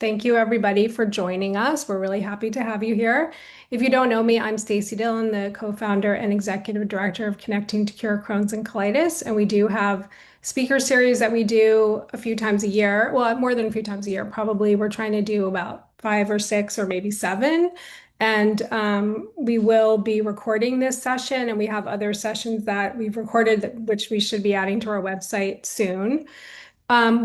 Thank you, everybody, for joining us. We're really happy to have you here. If you don't know me, I'm Stacy Dillon, the co-founder and executive director of Connecting to Cure Crohn's and Colitis. And we do have speaker series that we do a few times a year. Well, more than a few times a year, probably. We're trying to do about five or six or maybe seven. And we will be recording this session, and we have other sessions that we've recorded, which we should be adding to our website soon.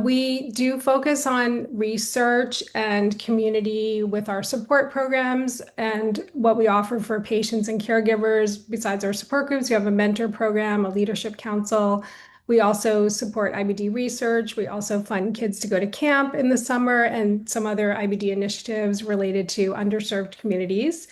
We do focus on research and community with our support programs and what we offer for patients and caregivers. Besides our support groups, we have a mentor program, a leadership council. We also support IBD research. We also fund kids to go to camp in the summer and some other IBD initiatives related to underserved communities.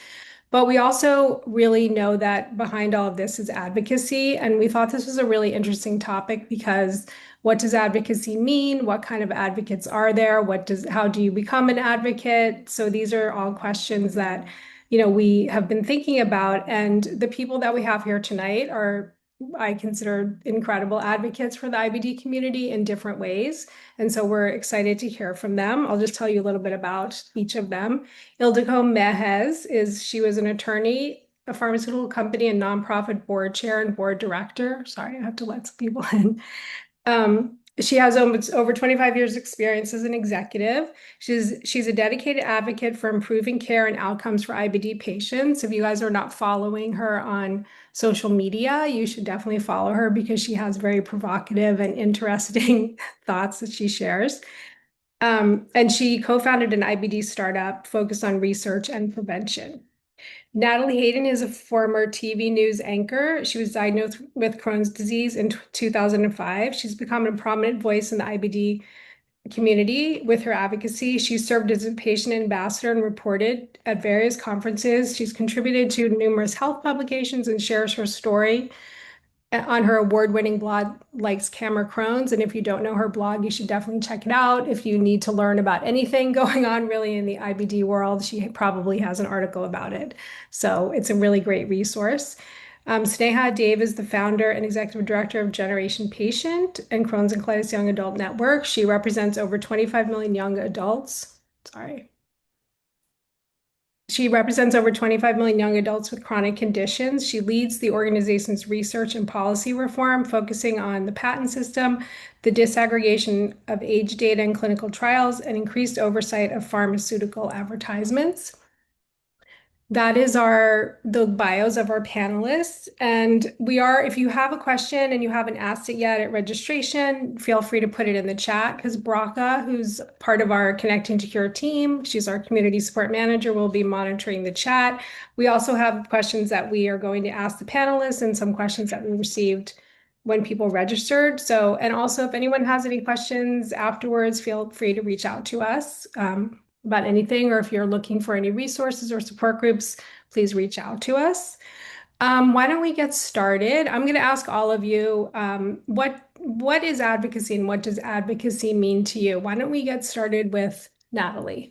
But we also really know that behind all of this is advocacy. And we thought this was a really interesting topic because what does advocacy mean? What kind of advocates are there? How do you become an advocate? So these are all questions that, we have been thinking about. And the people that we have here tonight are, I consider, incredible advocates for the IBD community in different ways. And so we're excited to hear from them. I'll just tell you a little bit about each of them. Ildiko Mehes she was an attorney, a pharmaceutical company and nonprofit board chair and board director. Sorry, I have to let some people in. She has almost over 25 years experience as an executive. She's a dedicated advocate for improving care and outcomes for IBD patients. If you guys are not following her on social media, you should definitely follow her because she has very provocative and interesting thoughts that she shares. And she co-founded an IBD startup focused on research and prevention. Natalie Hayden is a former TV news anchor. She was diagnosed with Crohn's disease in 2005. She's become a prominent voice in the IBD community with her advocacy. She served as a patient ambassador and reported at various conferences. She's contributed to numerous health publications and shares her story on her award-winning blog, Likes Camera Crohn's. And if you don't know her blog, you should definitely check it out. If you need to learn about anything going on really in the IBD world, she probably has an article about it. So it's a really great resource. Sneha Dave is the founder and executive director of Generation Patient and Crohn's and Colitis Young Adult Network. She represents over 25 million young adults. Sorry. She represents over 25 million young adults with chronic conditions. She leads the organization's research and policy reform, focusing on the patent system, the disaggregation of age data in clinical trials, and increased oversight of pharmaceutical advertisements. That is the bios of our panelists. And if you have a question and you haven't asked it yet at registration, feel free to put it in the chat because Braca, who's part of our Connecting to Cure team, she's our community support manager, will be monitoring the chat. We also have questions that we are going to ask the panelists and some questions that we received when people registered. And also if anyone has any questions afterwards, feel free to reach out to us. About anything, or if you're looking for any resources or support groups, please reach out to us. Why don't we get started? I'm going to ask all of you, what is advocacy and what does advocacy mean to you? Why don't we get started with Natalie?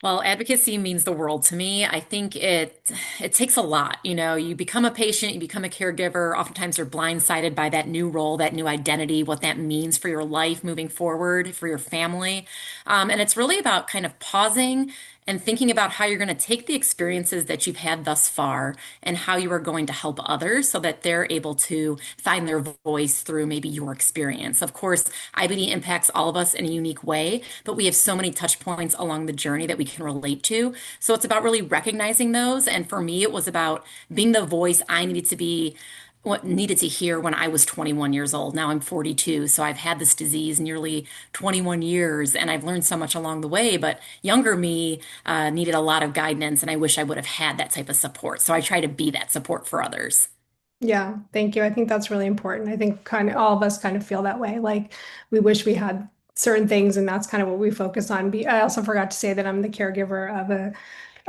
Well, advocacy means the world to me. I think it takes a lot. You become a patient, you become a caregiver. Oftentimes you're blindsided by that new role, that new identity, what that means for your life moving forward, for your family. And it's really about kind of pausing and thinking about how you're going to take the experiences that you've had thus far and how you are going to help others so that they're able to find their voice through maybe your experience. Of course, IBD impacts all of us in a unique way, but we have so many touch points along the journey that we can relate to. So it's about really recognizing those. And for me, it was about being the voice I needed to be, what needed to hear when I was 21 years old. Now I'm 42, so I've had this disease nearly 21 years, and I've learned so much along the way. But younger me needed a lot of guidance, and I wish I would have had that type of support. So I try to be that support for others. Yeah, thank you. I think that's really important. I think kind of all of us kind of feel that way. Like we wish we had certain things, and that's kind of what we focus on. I also forgot to say that I'm the caregiver of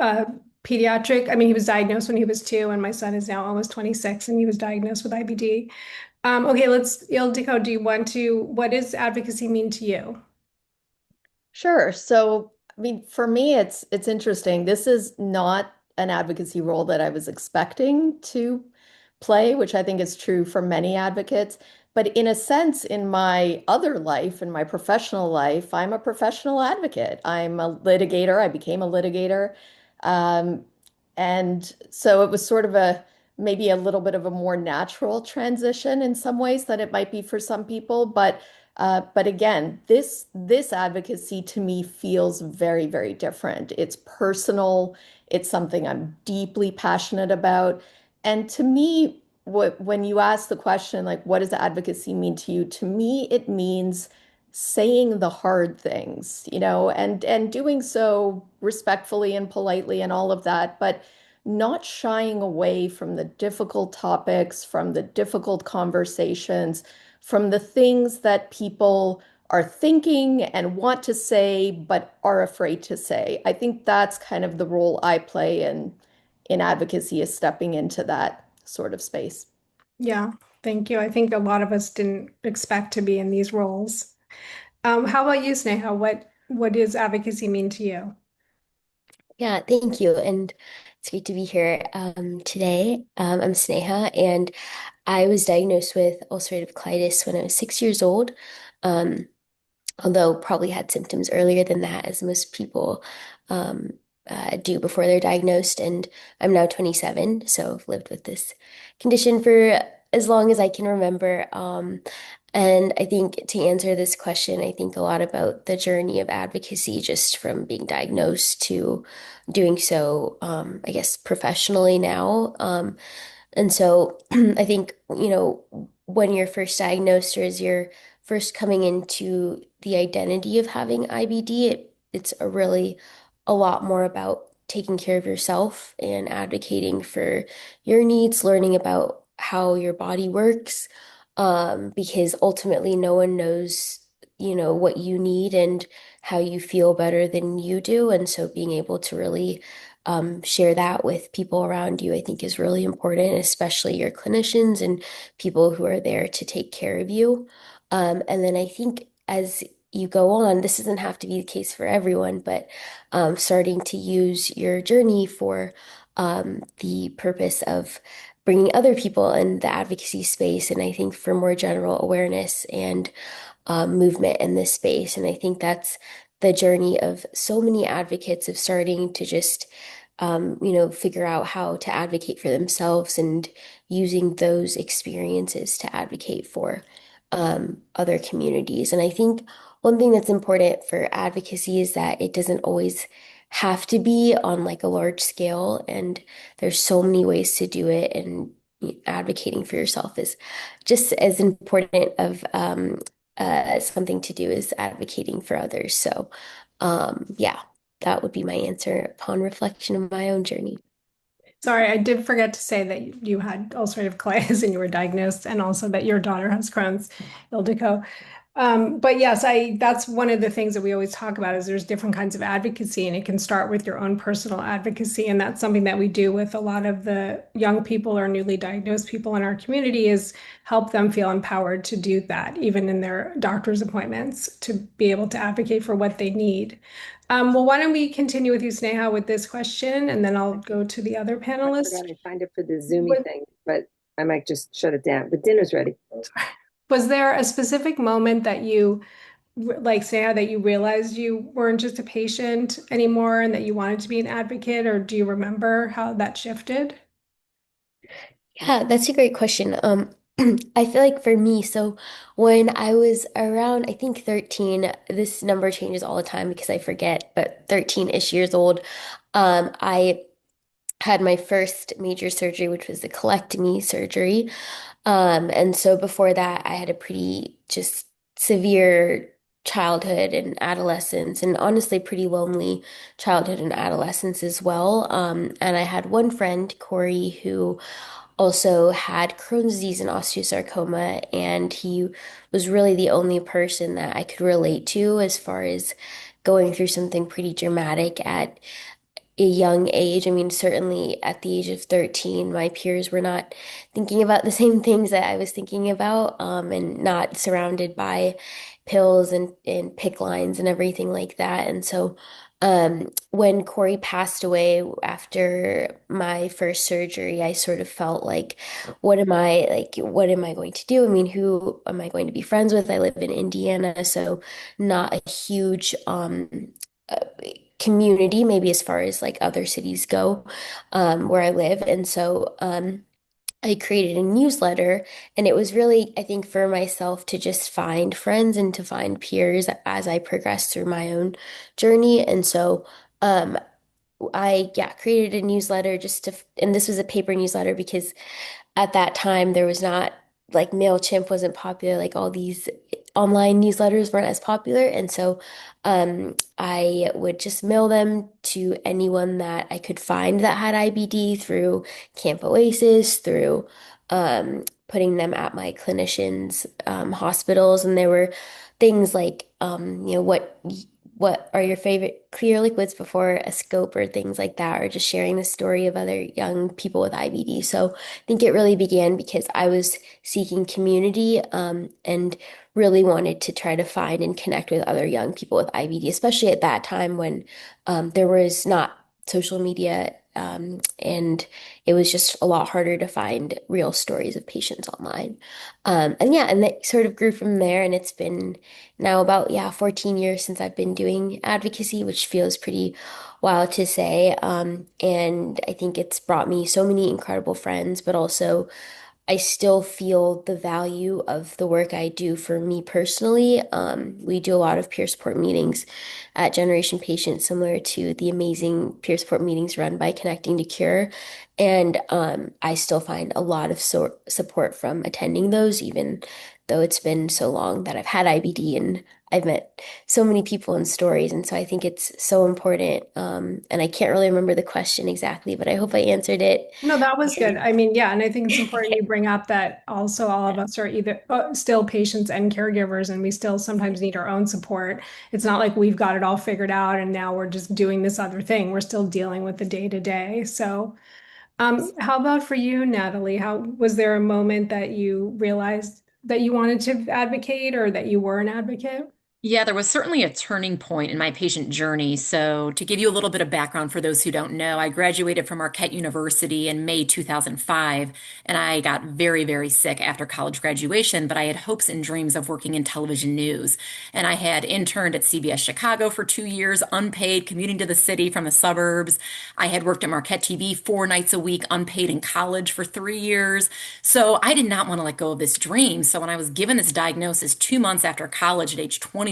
a pediatric. I mean, he was diagnosed when he was 2, and my son is now almost 26, and he was diagnosed with IBD. Okay, Ildiko, what does advocacy mean to you? Sure. So, I mean, for me, it's interesting. This is not an advocacy role that I was expecting to play, which I think is true for many advocates. But in a sense, in my other life, in my professional life, I'm a professional advocate. I'm a litigator. I became a litigator. Um, and so it was sort of a maybe a little bit of a more natural transition in some ways than it might be for some people. But again, this advocacy to me feels very, very different. It's personal. It's something I'm deeply passionate about. And to me, when you ask the question, like, what does advocacy mean to you? To me, it means saying the hard things, and doing so respectfully and politely and all of that, but not shying away from the difficult topics, from the difficult conversations, from the things that people are thinking and want to say, but are afraid to say. I think that's kind of the role I play in advocacy, is stepping into that sort of space. Yeah, thank you. I think a lot of us didn't expect to be in these roles. How about you, Sneha? What does advocacy mean to you? Yeah, thank you. And it's great to be here today. I'm Sneha, and I was diagnosed with ulcerative colitis when I was 6 years old. Um, Although probably had symptoms earlier than that, as most people um, do before they're diagnosed. And I'm now 27, so I've lived with this condition for as long as I can remember. And I think to answer this question, I think a lot about the journey of advocacy, just from being diagnosed to doing so, I guess, professionally now. And so I think, when you're first diagnosed or as you're first coming into the identity of having IBD, it's a lot more about taking care of yourself and advocating for your needs, learning about how your body works, because ultimately no one knows, what you need and how you feel better than you do. And so being able to really share that with people around you, I think is really important, especially your clinicians and people who are there to take care of you. And then I think as you go on, this doesn't have to be the case for everyone, but starting to use your journey for the purpose of bringing other people in the advocacy space. And I think for more general awareness and movement in this space. And I think that's the journey of so many advocates of starting to just, figure out how to advocate for themselves and using those experiences to advocate for other communities. And I think one thing that's important for advocacy is that it doesn't always have to be on like a large scale, and there's so many ways to do it. And advocating for yourself is just as important of something to do as advocating for others. So, yeah, that would be my answer upon reflection of my own journey. Sorry, I did forget to say that you had ulcerative colitis and you were diagnosed, and also that your daughter has Crohn's, Ildiko. But yes, that's one of the things that we always talk about is there's different kinds of advocacy, and it can start with your own personal advocacy. And that's something that we do with a lot of the young people or newly diagnosed people in our community is help them feel empowered to do that, even in their doctor's appointments, to be able to advocate for what they need. Well, why don't we continue with you, Sneha, with this question, and then I'll go to the other I panelists. forgot I signed up for the Zoomy What, thing, but I might just shut it down. But dinner's ready. was there a specific moment that you like Sneha, that you realized you weren't just a patient anymore and that you wanted to be an advocate, or do you remember how that shifted? Yeah, that's a great question. I feel like for me, so when I was around, I think 13, this number changes all the time because I forget, but 13-ish years old, I had my first major surgery, which was the colectomy surgery. And so before that, I had a pretty just severe childhood and adolescence, and honestly, pretty lonely childhood and adolescence as well. And I had one friend, Corey, who also had Crohn's disease and osteosarcoma, and he was really the only person that I could relate to as far as going through something pretty dramatic at a young age. I mean, certainly at the age of 13, my peers were not thinking about the same things that I was thinking about, and not surrounded by pills and PIC lines and everything like that. And so when Corey passed away after my first surgery, I sort of felt like, what am I going to do? I mean, who am I going to be friends with? I live in Indiana, so not a huge uh, community, maybe as far as like other cities go, where I live. And so I created a newsletter, and it was really, I think, for myself to just find friends and to find peers as I progressed through my own journey. And so um, I created a newsletter and this was a paper newsletter because at that time there was not like MailChimp wasn't popular, like all these online newsletters weren't as popular. And so I would just mail them to anyone that I could find that had IBD through Camp Oasis, through putting them at my clinicians' hospitals. And there were things like, what are your favorite clear liquids before a scope or things like that, or just sharing the story of other young people with IBD. So I think it really began because I was seeking community and really wanted to try to find and connect with other young people with IBD, especially at that time when there was not social media and it was just a lot harder to find real stories of patients online. And that sort of grew from there. And it's been now about, 14 years since I've been doing advocacy, which feels pretty wild to say. And I think it's brought me so many incredible friends, but also I still feel the value of the work I do for me personally. We do a lot of peer support meetings at Generation Patient, similar to the amazing peer support meetings run by Connecting to Cure. And I still find a lot of support from attending those, even though it's been so long that I've had IBD and I've met so many people and stories. And so I think it's so important. And I can't really remember the question exactly, but I hope I answered it. No, that was good. And I mean, yeah, and I think it's important you bring up that also all of us are either still patients and caregivers, and we still sometimes need our own support. It's not like we've got it all figured out and now we're just doing this other thing. We're still dealing with the day to day. So, how about for you, Natalie? How was there a moment that you realized that you wanted to advocate or that you were an advocate? Yeah, there was certainly a turning point in my patient journey. So, to give you a little bit of background for those who don't know, I graduated from Marquette University in May 2005, and I got very, very sick after college graduation, but I had hopes and dreams of working in television news. And I had interned at CBS Chicago for 2 years, unpaid, commuting to the city from the suburbs. I had worked at Marquette TV 4 nights a week, unpaid in college for 3 years. So, I did not want to let go of this dream. So, when I was given this diagnosis 2 months after college at age 21,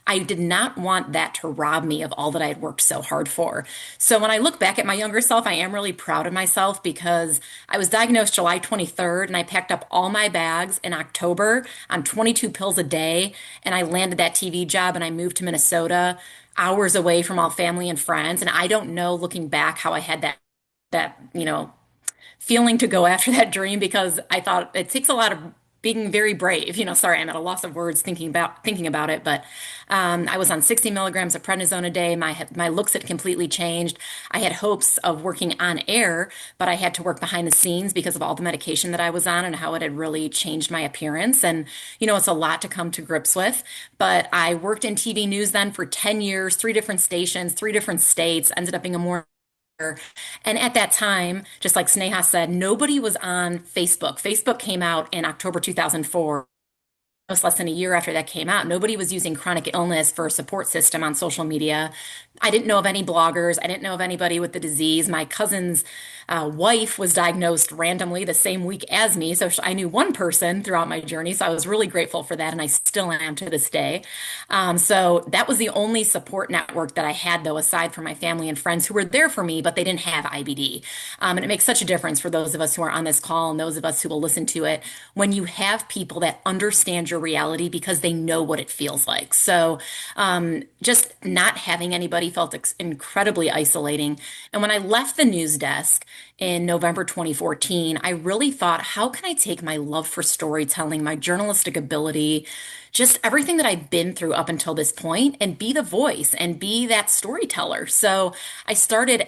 I did not want that to rob me of all that I had worked so hard for. So when I look back at my younger self, I am really proud of myself because I was diagnosed July 23rd and I packed up all my bags in October on 22 pills a day. And I landed that TV job and I moved to Minnesota, hours away from all family and friends. And I don't know, looking back, how I had that feeling to go after that dream because I thought it takes a lot of being very brave. Sorry, I'm at a loss of words thinking about it, but I was on 60 milligrams of prednisone a day. My looks had completely changed. I had hopes of working on air, but I had to work behind the scenes because of all the medication that I was on and how it had really changed my appearance. And it's a lot to come to grips with. But I worked in TV news then for 10 years, three different stations, three different states. Ended up being a more and at that time, just like Sneha said, nobody was on Facebook. Facebook came out in October 2004. Almost less than a year after that came out, nobody was using chronic illness for a support system on social media. I didn't know of any bloggers. I didn't know of anybody with the disease. My cousin's wife was diagnosed randomly the same week as me. So I knew one person throughout my journey. So I was really grateful for that. And I still am to this day. So that was the only support network that I had, though, aside from my family and friends who were there for me, but they didn't have IBD. And it makes such a difference for those of us who are on this call and those of us who will listen to it when you have people that understand your reality because they know what it feels like. So just not having anybody felt incredibly isolating. And when I left the news desk in November 2014, I really thought, how can I take my love for storytelling, my journalistic ability, just everything that I've been through up until this point and be the voice and be that storyteller. So I started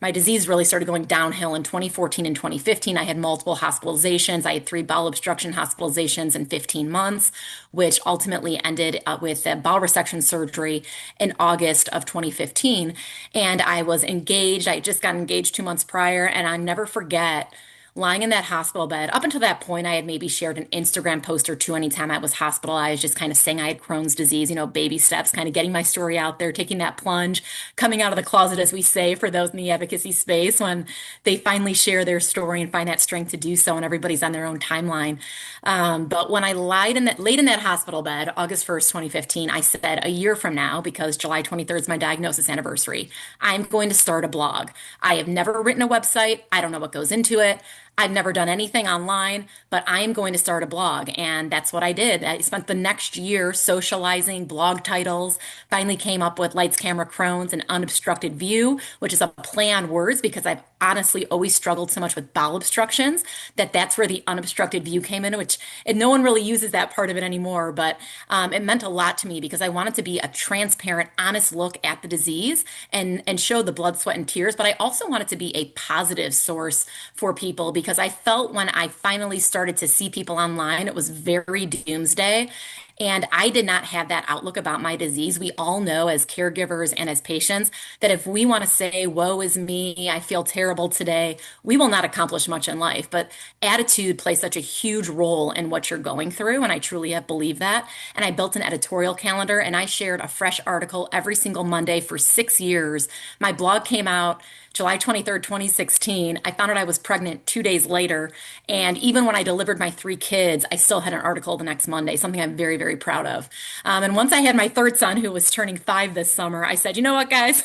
my disease really started going downhill in 2014 and 2015. I had multiple hospitalizations. I had 3 bowel obstruction hospitalizations in 15 18 months, which ultimately ended with a bowel resection surgery in August of 2015. And I was engaged. I just got engaged 2 months prior, and I never forget lying in that hospital bed. Up until that point, I had maybe shared an Instagram post or two anytime I was hospitalized, just kind of saying I had Crohn's disease, baby steps, kind of getting my story out there, taking that plunge, coming out of the closet, as we say, for those in the advocacy space, when they finally share their story and find that strength to do so, and everybody's on their own timeline. But when I laid in that hospital bed, August 1st, 2015, I said a year from now, because July 23rd is my diagnosis anniversary, I'm going to start a blog. I have never written a website. I don't know what goes into it. I've never done anything online, but I am going to start a blog. And that's what I did. I spent the next year socializing blog titles, finally came up with Lights, Camera, Crohn's, and Unobstructed View, which is a play on words because I've honestly always struggled so much with bowel obstructions that's where the unobstructed view came in, which and no one really uses that part of it anymore. But it meant a lot to me because I wanted to be a transparent, honest look at the disease and show the blood, sweat, and tears. But I also wanted to be a positive source for people because I felt when I finally started to see people online, it was very doomsday. And I did not have that outlook about my disease. We all know as caregivers and as patients that if we want to say, woe is me, I feel terrible today, we will not accomplish much in life. But attitude plays such a huge role in what you're going through. And I truly have believed that. And I built an editorial calendar and I shared a fresh article every single Monday for 6 years. My blog came out July 23rd, 2016. I found out I was pregnant 2 days later. And even when I delivered my three kids, I still had an article the next Monday, something I'm very, very proud of. And once I had my third son, who was turning 5 this summer, I said, you know what, guys?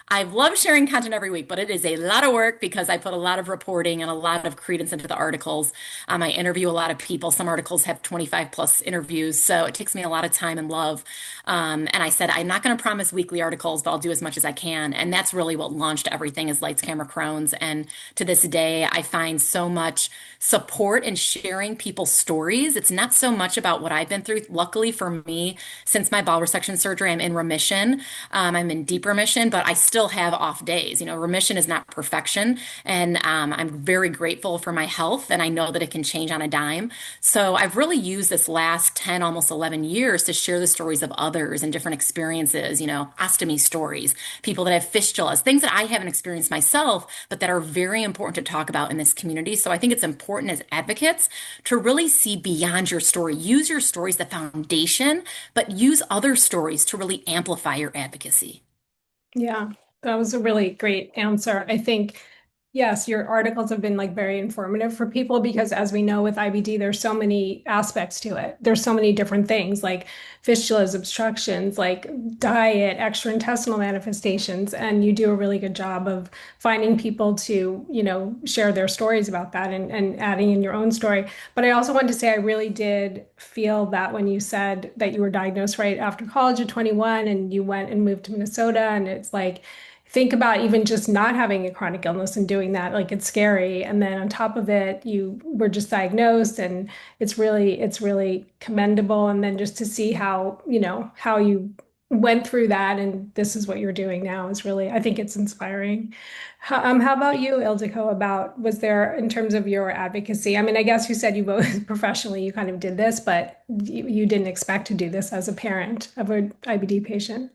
I love sharing content every week, but it is a lot of work because I put a lot of reporting and a lot of credence into the articles. I interview a lot of people. Some articles have 25 plus interviews, so it takes me a lot of time and love. And I said, I'm not going to promise weekly articles, but I'll do as much as I can. And that's really what launched everything is Lights, Camera, Crohn's. And to this day, I find so much support in sharing people's stories. It's not so much about what I've been through. Luckily for me, since my bowel resection surgery, I'm in remission. I'm in deep remission, but I still have off days. Remission is not perfection. And I'm very grateful for my health, and I know that it can change on a dime. So I've really used this last 10, almost 11 years to share the stories of others and different experiences, ostomy stories, people that have fistulas, things that I haven't experienced myself, but that are very important to talk about in this community. So I think it's important as advocates to really see beyond your story. Use your story as the foundation, but use other stories to really amplify your advocacy. Yeah, that was a really great answer. I think, yes, your articles have been like very informative for people because as we know with IBD, there's so many aspects to it. There's so many different things like fistulas, obstructions, like diet, extraintestinal manifestations, and you do a really good job of finding people to, share their stories about that and adding in your own story. But I also wanted to say I really did feel that when you said that you were diagnosed right after college at 21 and you went and moved to Minnesota, and it's like, think about even just not having a chronic illness and doing that, like it's scary. And then on top of it, you were just diagnosed and it's really commendable. And then just to see how, how you went through that and this is what you're doing now is really, I think it's inspiring. How about you, Ildiko, was there in terms of your advocacy? I mean, I guess you said you both professionally, you kind of did this, but you didn't expect to do this as a parent of an IBD patient.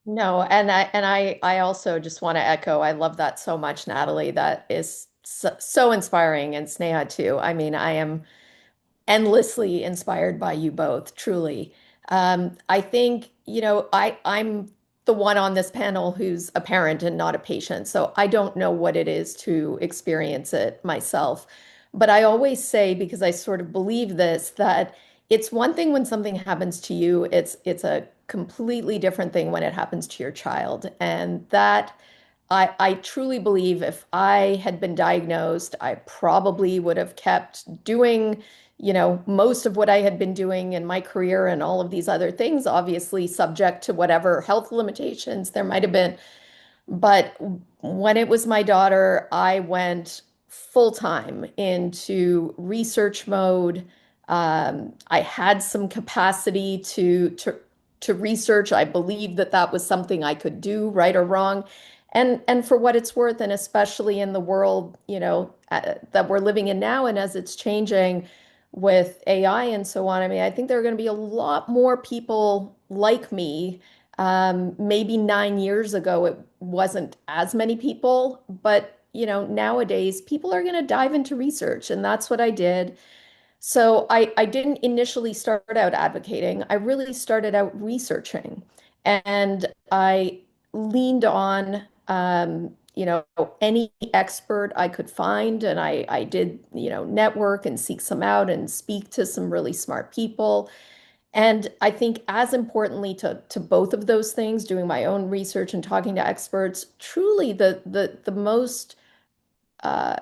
No, and I also just want to echo, I love that so much, Natalie. That is so inspiring, and Sneha too. I mean, I am endlessly inspired by you both, truly. I think, I'm the one on this panel who's a parent and not a patient, so I don't know what it is to experience it myself. But I always say, because I sort of believe this, that it's one thing when something happens to you, it's a completely different thing when it happens to your child. And that I truly believe if I had been diagnosed, I probably would have kept doing, most of what I had been doing in my career and all of these other things, obviously subject to whatever health limitations there might have been. But when it was my daughter, I went full time into research mode. I had some capacity to research. I believed that that was something I could do, right or wrong. And for what it's worth, and especially in the world, that we're living in now, and as it's changing, with AI and so on. I mean, I think there are going to be a lot more people like me. Maybe 9 years ago, it wasn't as many people, but nowadays people are going to dive into research, and that's what I did. So I didn't initially start out advocating. I really started out researching. And I leaned on, any expert I could find. And I did, network and seek some out and speak to some really smart people. And I think as importantly to both of those things, doing my own research and talking to experts, truly the most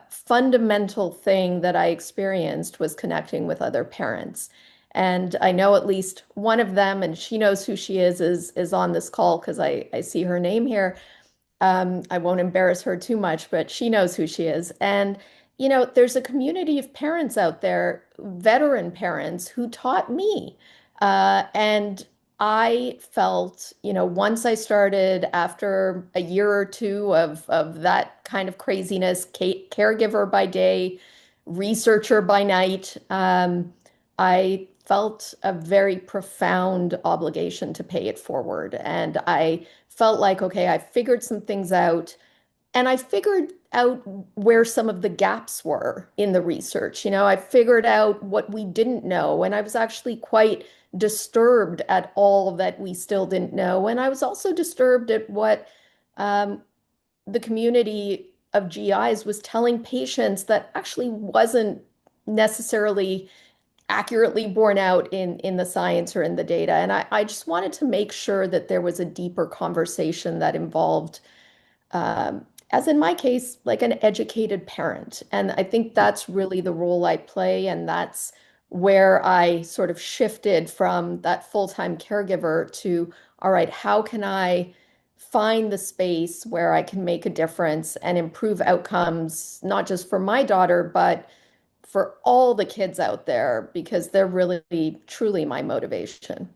fundamental thing that I experienced was connecting with other parents. And I know at least one of them, and she knows who she is on this call because I see her name here. I won't embarrass her too much, but she knows who she is. And, there's a community of parents out there, veteran parents, who taught me. And I felt, once I started after a year or two of that kind of craziness, caregiver by day, researcher by night, I felt a very profound obligation to pay it forward. And I felt like, okay, I figured some things out and I figured out where some of the gaps were in the research. I figured out what we didn't know. And I was actually quite disturbed at all that we still didn't know. And I was also disturbed at what um, the community of GIs was telling patients that actually wasn't necessarily accurately borne out in the science or in the data. And I just wanted to make sure that there was a deeper conversation that involved, as in my case, like an educated parent. And I think that's really the role I play. And that's where I sort of shifted from that full-time caregiver to, all right, how can I find the space where I can make a difference and improve outcomes, not just for my daughter, but for all the kids out there, because they're really, truly my motivation.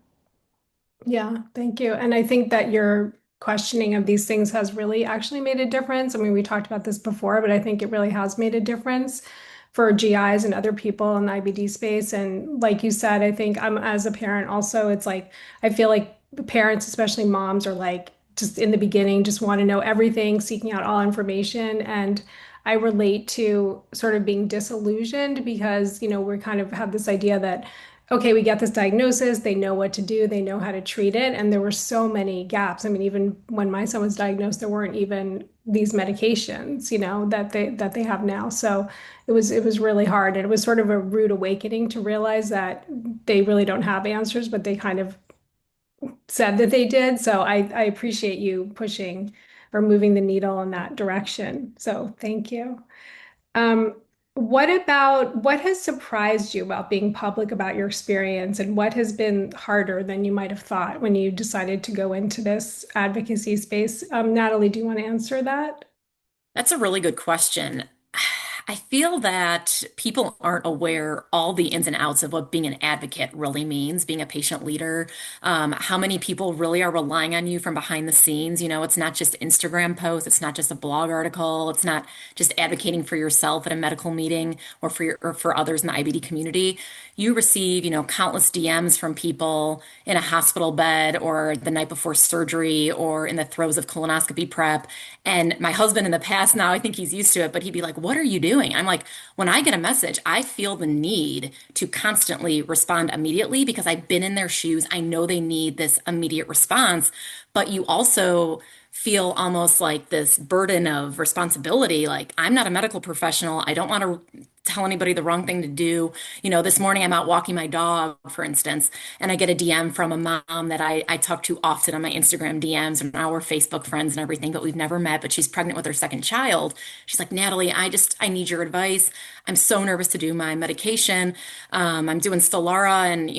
Yeah, thank you. And I think that your questioning of these things has really actually made a difference. I mean, we talked about this before, but I think it really has made a difference for GIs and other people in the IBD space. And like you said, I think I'm as a parent also, it's like I feel like parents, especially moms, are like just in the beginning, just want to know everything, seeking out all information. And I relate to sort of being disillusioned because, we kind of have this idea that okay, we get this diagnosis, they know what to do, they know how to treat it. And there were so many gaps. I mean, even when my son was diagnosed, there weren't even these medications, that they have now. So it was really hard. And it was sort of a rude awakening to realize that they really don't have answers, but they kind of said that they did. So I appreciate you pushing or moving the needle in that direction. So thank you. Um, what has surprised you about being public about your experience, and what has been harder than you might have thought when you decided to go into this advocacy space? Natalie, do you want to answer that? That's a really good question. I feel that people aren't aware all the ins and outs of what being an advocate really means, being a patient leader, how many people really are relying on you from behind the scenes. It's not just Instagram posts, it's not just a blog article, it's not just advocating for yourself at a medical meeting or for others in the IBD community. You receive, countless DMs from people in a hospital bed or the night before surgery or in the throes of colonoscopy prep. And my husband in the past, now I think he's used to it, but he'd be like, "What are you doing?" I'm like, when I get a message, I feel the need to constantly respond immediately because I've been in their shoes. I know they need this immediate response, but you also feel almost like this burden of responsibility. Like, I'm not a medical professional. I don't want to tell anybody the wrong thing to do. This morning I'm out walking my dog, for instance, and I get a DM from a mom that I talk to often on my Instagram DMs, and now we're Facebook friends and everything, but we've never met, but she's pregnant with her second child. She's like, "Natalie, I need your advice. I'm so nervous to do my medication. I'm doing Stelara and,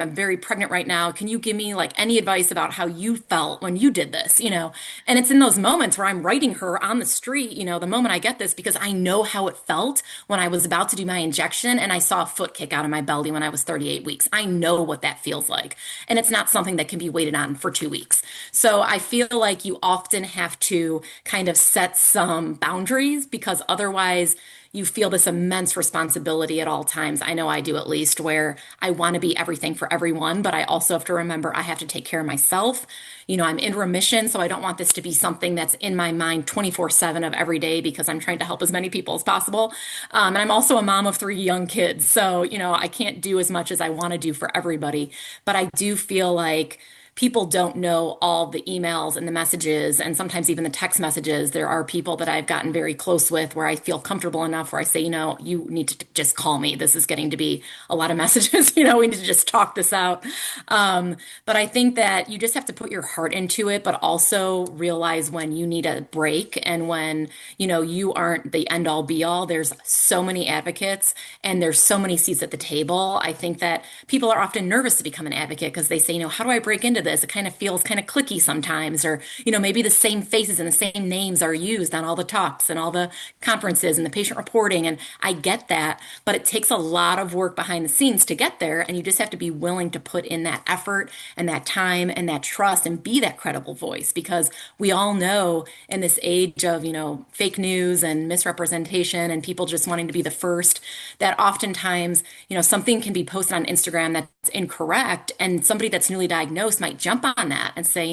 I'm very pregnant right now. Can you give me like any advice about how you felt when you did this?" And it's in those moments where I'm writing her on the street, the moment I get this, because I know how it felt when I was about to do my injection and I saw a foot kick out of my belly when I was 38 weeks. I know what that feels like. And it's not something that can be waited on for 2 weeks. So I feel like you often have to kind of set some boundaries because otherwise you feel this immense responsibility at all times. I know I do at least, where I want to be everything for everyone, but I also have to remember I have to take care of myself. I'm in remission, so I don't want this to be something that's in my mind 24/7 of every day because I'm trying to help as many people as possible. And I'm also a mom of three young kids, so, I can't do as much as I want to do for everybody. But I do feel like people don't know all the emails and the messages and sometimes even the text messages. There are people that I've gotten very close with where I feel comfortable enough where I say, you need to just call me. This is getting to be a lot of messages. We need to just talk this out. But I think that you just have to put your heart into it, but also realize when you need a break and when, you aren't the end all be all. There's so many advocates and there's so many seats at the table. I think that people are often nervous to become an advocate because they say, how do I break into this? It kind of feels kind of cliquey sometimes, or, maybe the same faces and the same names are used on all the talks and all the conferences and the patient reporting. And I get that, but it takes a lot of work behind the scenes to get there. And you just have to be willing to put in that effort and that time and that trust and be that credible voice because we all know in this age of, fake news and misrepresentation and people just wanting to be the first, that oftentimes, something can be posted on Instagram that's incorrect and somebody that's newly diagnosed might jump on that and say,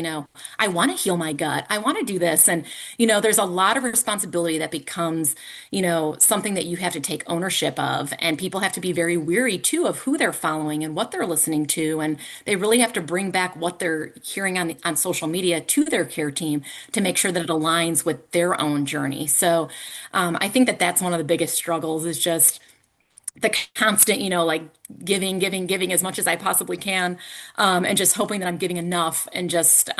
I want to heal my gut. I want to do this. And, there's a lot of responsibility that becomes, something that you have to take ownership of. And people have to be very weary too of who they're following and what they're listening to. And they really have to bring back what they're hearing on social media to their care team to make sure that it aligns with their own journey. So I think that that's one of the biggest struggles is just the constant, like giving as much as I possibly can, and just hoping that I'm giving enough and just,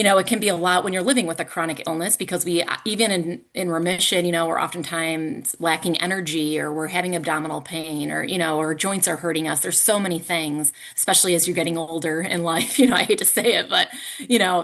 it can be a lot when you're living with a chronic illness because we, even in remission, we're oftentimes lacking energy or we're having abdominal pain or, our joints are hurting us. There's so many things, especially as you're getting older in life. I hate to say it, but,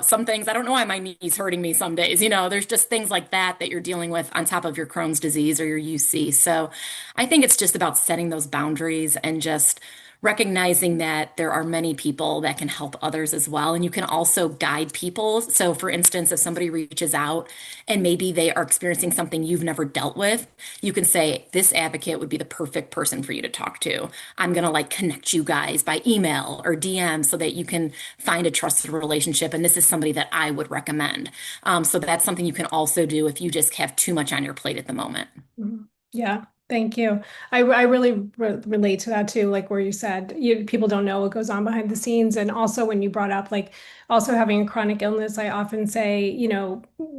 some things, I don't know why my knee's hurting me some days. There's just things like that you're dealing with on top of your Crohn's disease or your UC. So I think it's just about setting those boundaries and just recognizing that there are many people that can help others as well. And you can also guide people. So, for instance, if somebody reaches out and maybe they are experiencing something you've never dealt with, you can say, this advocate would be the perfect person for you to talk to. I'm going to connect you guys by email or DM so that you can find a trusted relationship. And this is somebody that I would recommend. So that's something you can also do if you just have too much on your plate at the moment. Mhm. Yeah, thank you. I really relate to that too, like where you said people don't know what goes on behind the scenes. And also when you brought up also having a chronic illness, I often say,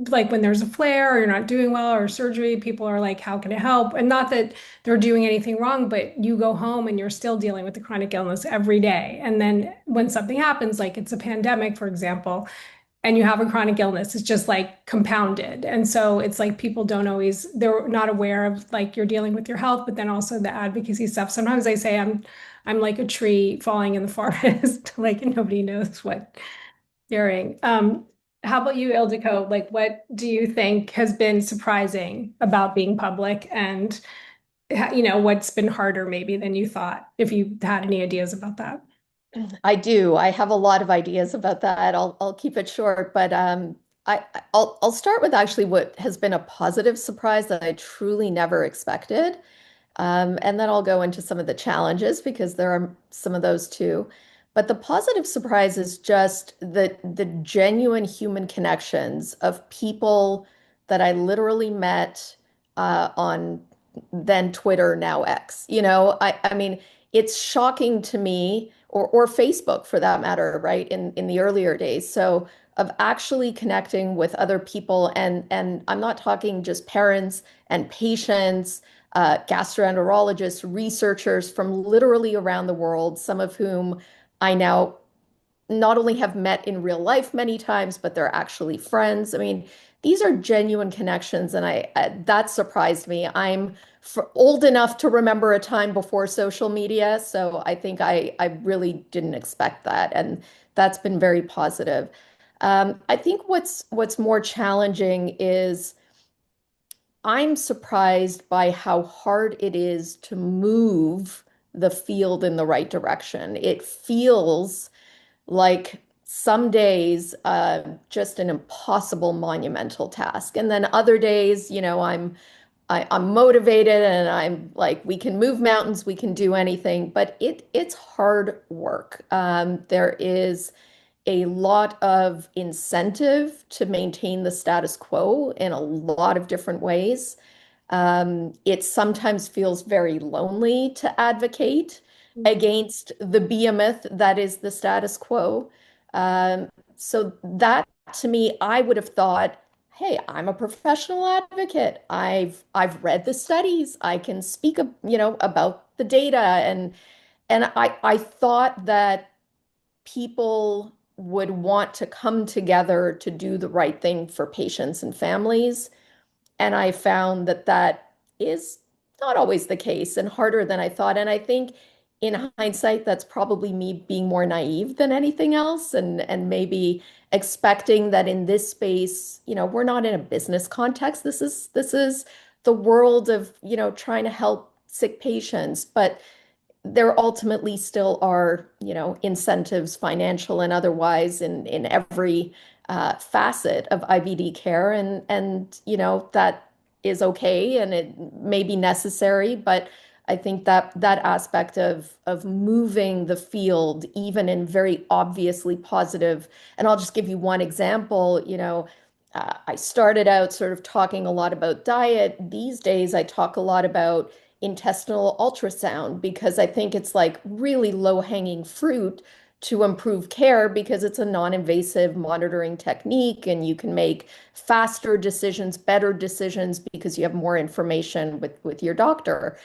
like when there's a flare or you're not doing well or surgery, people are like, how can I help? And not that they're doing anything wrong, but you go home and you're still dealing with the chronic illness every day. And then when something happens, like it's a pandemic, for example, and you have a chronic illness, it's just compounded. And so it's like people don't always, they're not aware of you're dealing with your health, but then also the advocacy stuff. Sometimes I say I'm like a tree falling in the forest, nobody knows what hearing. How about you, Ildiko? What do you think has been surprising about being public and what's been harder maybe than you thought, if you had any ideas about that? I do. I have a lot of ideas about that. I'll keep it short, but I'll start with actually what has been a positive surprise that I truly never expected. And then I'll go into some of the challenges because there are some of those too. But the positive surprise is just the genuine human connections of people that I literally met on then Twitter, now X. I mean, it's shocking to me, or Facebook for that matter, right? In the earlier days. So of actually connecting with other people, and I'm not talking just parents and patients, gastroenterologists, researchers from literally around the world, some of whom I now not only have met in real life many times, but they're actually friends. I mean, these are genuine connections, and that surprised me. I'm old enough to remember a time before social media, so I think I really didn't expect that, and that's been very positive. I think what's more challenging is I'm surprised by how hard it is to move the field in the right direction. It feels like some days just an impossible monumental task. And then other days, I'm I'm motivated and I'm like, we can move mountains, we can do anything, but it's hard work. There is a lot of incentive to maintain the status quo in a lot of different ways. It sometimes feels very lonely to advocate against the behemoth that is the status quo. So that to me, I would have thought, hey, I'm a professional advocate. I've read the studies. I can speak, about the data, and I thought that people would want to come together to do the right thing for patients and families. And I found that that is not always the case and harder than I thought. And I think in hindsight, that's probably me being more naive than anything else, and maybe expecting that in this space, we're not in a business context. This is the world of, trying to help sick patients, but there ultimately still are, incentives, financial and otherwise, in every facet of IBD care, and that is okay and it may be necessary, but I think that that aspect of moving the field, even in very obviously positive, and I'll just give you one example, I started out sort of talking a lot about diet. These days, I talk a lot about intestinal ultrasound because I think it's like really low-hanging fruit to improve care because it's a non-invasive monitoring technique and you can make faster decisions, better decisions because you have more information with your doctor.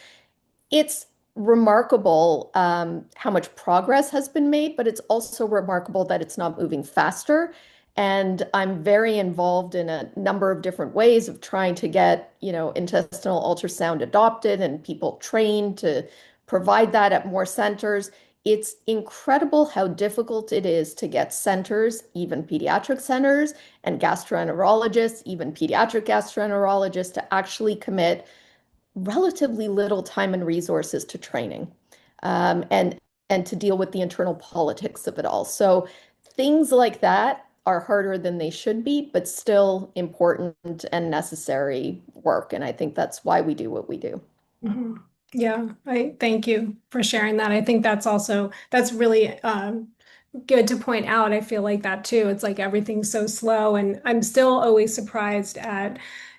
It's remarkable how much progress has been made, but it's also remarkable that it's not moving faster. And I'm very involved in a number of different ways of trying to get, intestinal ultrasound adopted and people trained to provide that at more centers. It's incredible how difficult it is to get centers, even pediatric centers and gastroenterologists, even pediatric gastroenterologists, to actually commit relatively little time and resources to training, and to deal with the internal politics of it all. So things like that are harder than they should be, but still important and necessary work. And I think that's why we do what we do. Mhm. Yeah, I thank you for sharing that. I think that's really good to point out. I feel like that too. It's like everything's so slow, and I'm still always surprised at,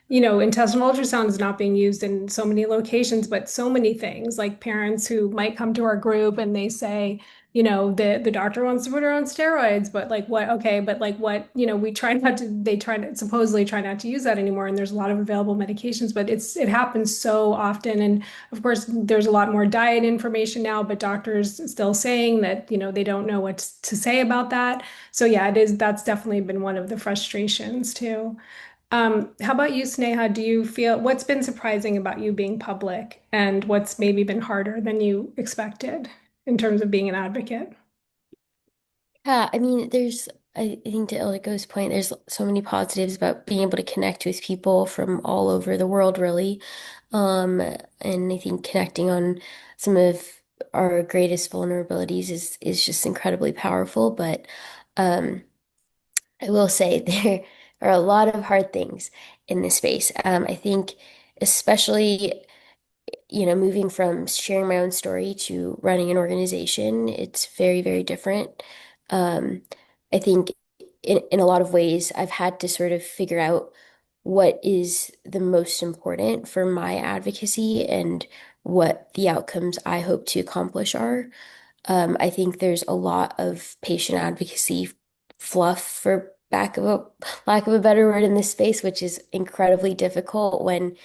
intestinal ultrasound is not being used in so many locations, but so many things. Like parents who might come to our group and they say, the doctor wants to put her on steroids, but like what? Okay, but like what? We try not to. They try to supposedly try not to use that anymore, and there's a lot of available medications, but it happens so often. And of course, there's a lot more diet information now, but doctors still saying that, they don't know what to say about that. So yeah, that's definitely been one of the frustrations too. How about you, Sneha? Do you feel what's been surprising about you being public and what's maybe been harder than you expected in terms of being an advocate? Yeah, I mean, I think to Ildiko's point, there's so many positives about being able to connect with people from all over the world, really. And I think connecting on some of our greatest vulnerabilities is just incredibly powerful. But um, I will say there are a lot of hard things in this space. I think especially moving from sharing my own story to running an organization, it's very, very different. Um, I think in a lot of ways, I've had to sort of figure out what is the most important for my advocacy and what the outcomes I hope to accomplish are. I think there's a lot of patient advocacy fluff, for lack of a better word, in this space, which is incredibly difficult when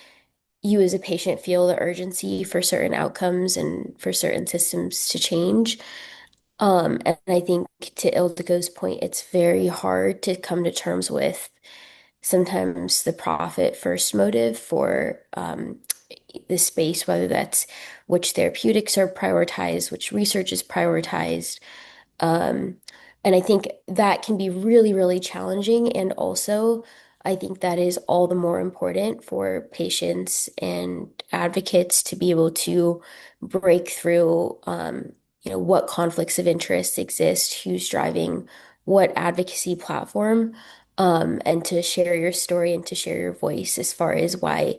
you as a patient feel the urgency for certain outcomes and for certain systems to change. And I think to Ildiko's point, it's very hard to come to terms with sometimes the profit first motive for the space, whether that's which therapeutics are prioritized, which research is prioritized. Um, and I think that can be really, really challenging. And also, I think that is all the more important for patients and advocates to be able to break through, what conflicts of interest exist, who's driving what advocacy platform, and to share your story and to share your voice as far as why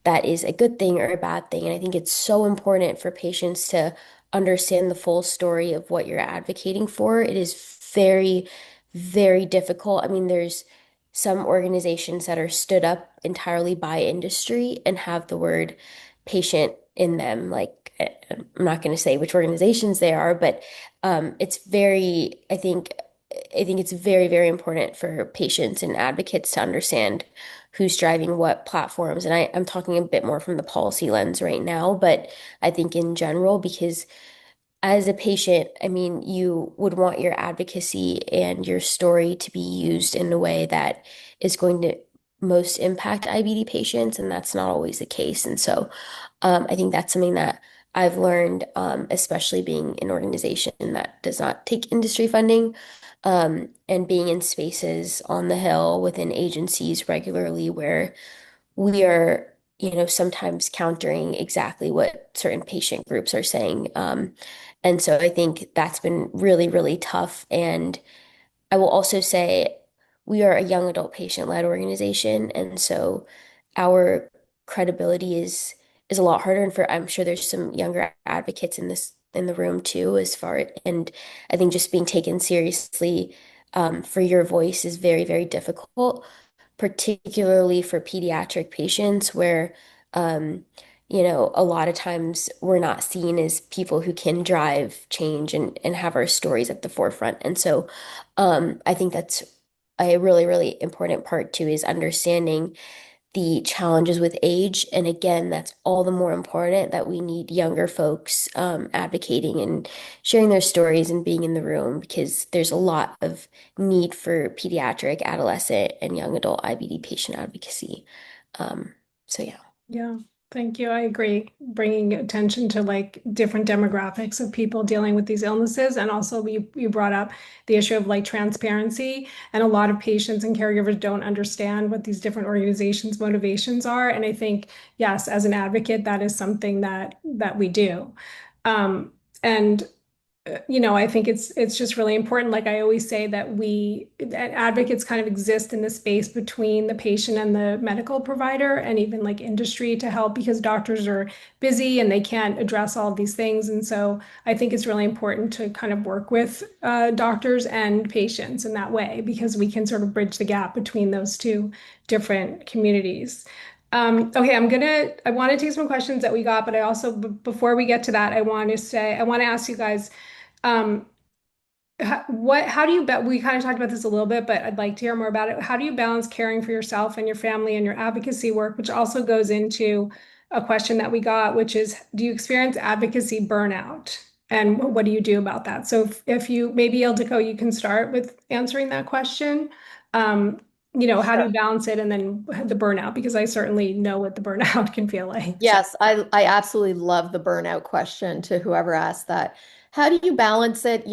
that is a good thing or a bad thing. And I think it's so important for patients to understand the full story of what you're advocating for. It is very, very difficult. I mean, there's some organizations that are stood up entirely by industry and have the word patient in them. Like, I'm not going to say which organizations they are, but it's very, I think it's very, very important for patients and advocates to understand who's driving what platforms. And I'm talking a bit more from the policy lens right now, but I think in general, because as a patient, I mean, you would want your advocacy and your story to be used in a way that is going to most impact IBD patients, and that's not always the case. And so I think that's something that I've learned, especially being an organization that does not take industry funding, and being in spaces on the Hill within agencies regularly where we are, sometimes countering exactly what certain patient groups are saying. And so I think that's been really, really tough. And I will also say we are a young adult patient-led organization, and so our credibility is a lot harder. And for I'm sure there's some younger advocates in the room too, as far and I think just being taken seriously for your voice is very, very difficult, particularly for pediatric patients where a lot of times we're not seen as people who can drive change and have our stories at the forefront. And so I think that's a really, really important part too, is understanding the challenges with age. And again, that's all the more important that we need younger folks advocating and sharing their stories and being in the room, because there's a lot of need for pediatric, adolescent, and young adult IBD patient advocacy. So yeah. Yeah, thank you. I agree. Bringing attention to like different demographics of people dealing with these illnesses. And also, you brought up the issue of like transparency. And a lot of patients and caregivers don't understand what these different organizations' motivations are. And I think, yes, as an advocate, that is something that we do. And I think it's just really important. Like I always say that advocates kind of exist in the space between the patient and the medical provider and even like industry to help because doctors are busy and they can't address all of these things. And so I think it's really important to kind of work with doctors and patients in that way because we can sort of bridge the gap between those two different communities. Okay, I want to take some questions that we got, but I also, before we get to that, I want to ask you guys, um, how do you bet? We kind of talked about this a little bit, but I'd like to hear more about it. How do you balance caring for yourself and your family and your advocacy work, which also goes into a question that we got, which is, do you experience advocacy burnout? And what do you do about that? So if you, maybe Ildiko, you can start with answering that question. Um, how do you Sure. balance it and then the burnout? Because I certainly know what the burnout can feel like. So Yes, I absolutely love the burnout question to whoever asked that. How do you balance it?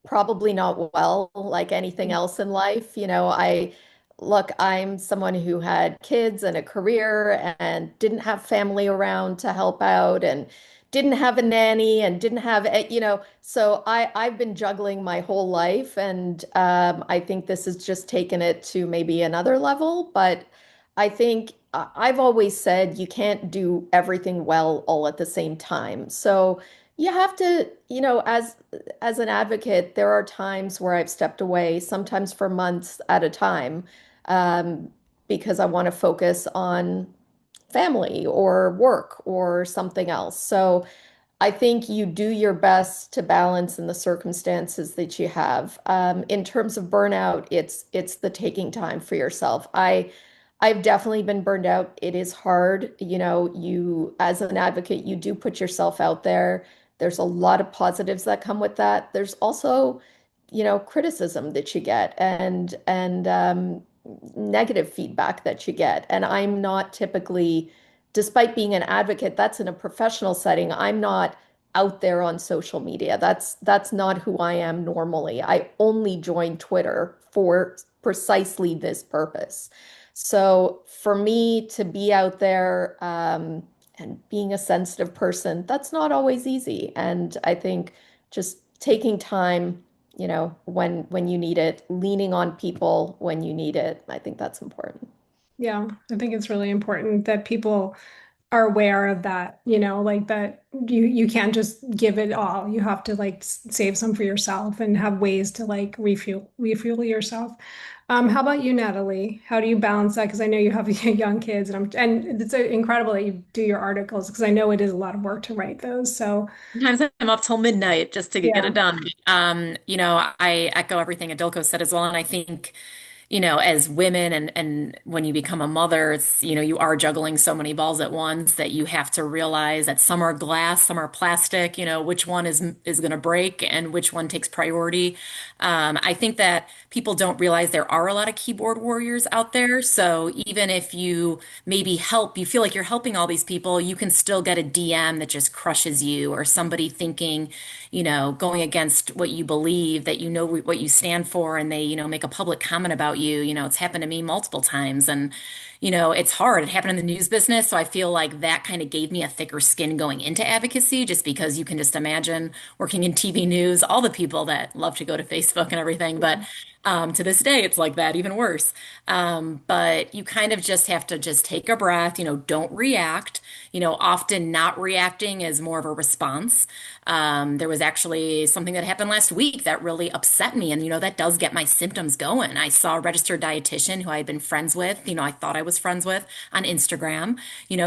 Probably not well, like anything else in life. I'm someone who had kids and a career and didn't have family around to help out and didn't have a nanny and didn't have, so I've been juggling my whole life. And I think this has just taken it to maybe another level. But I think I've always said you can't do everything well all at the same time. So you have to, as an advocate, there are times where I've stepped away, sometimes for months at a time, um, because I want to focus on family or work or something else. So I think you do your best to balance in the circumstances that you have. In terms of burnout, it's the taking time for yourself. I've definitely been burned out. It is hard. You as an advocate, you do put yourself out there. There's a lot of positives that come with that. There's also, criticism that you get and negative feedback that you get. And I'm not typically, despite being an advocate, that's in a professional setting. I'm not out there on social media. That's not who I am normally. I only joined Twitter for precisely this purpose. So for me to be out there and being a sensitive person, that's not always easy. And I think just taking time, when you need it, leaning on people when you need it, I think that's important. Yeah, I think it's really important that people are aware of that, like that you can't just give it all. You have to like save some for yourself and have ways to like refuel yourself. How about you, Natalie? How do you balance that? Because I know you have young kids, and it's incredible that you do your articles because I know it is a lot of work to write those. So Sometimes I'm up till midnight just to get it yeah, done. I echo everything Adilko said as well. And I think, as women and when you become a mother, you are juggling so many balls at once that you have to realize that some are glass, some are plastic, which one is going to break and which one takes priority. I think that people don't realize there are a lot of keyboard warriors out there. So even if you maybe you feel like you're helping all these people, you can still get a DM that just crushes you, or somebody thinking, going against what you believe, that what you stand for, and they, make a public comment about you. It's happened to me multiple times. And, it's hard. It happened in the news business. So I feel like that kind of gave me a thicker skin going into advocacy, just because you can just imagine working in TV news, all the people that love to go to Facebook and everything. But to this day, it's like that, even worse. But you kind of just have to just take a breath, don't react. Often not reacting is more of a response. There was actually something that happened last week that really upset me. And, that does get my symptoms going. I saw a registered dietitian who I had been friends with, I thought I was friends with on Instagram.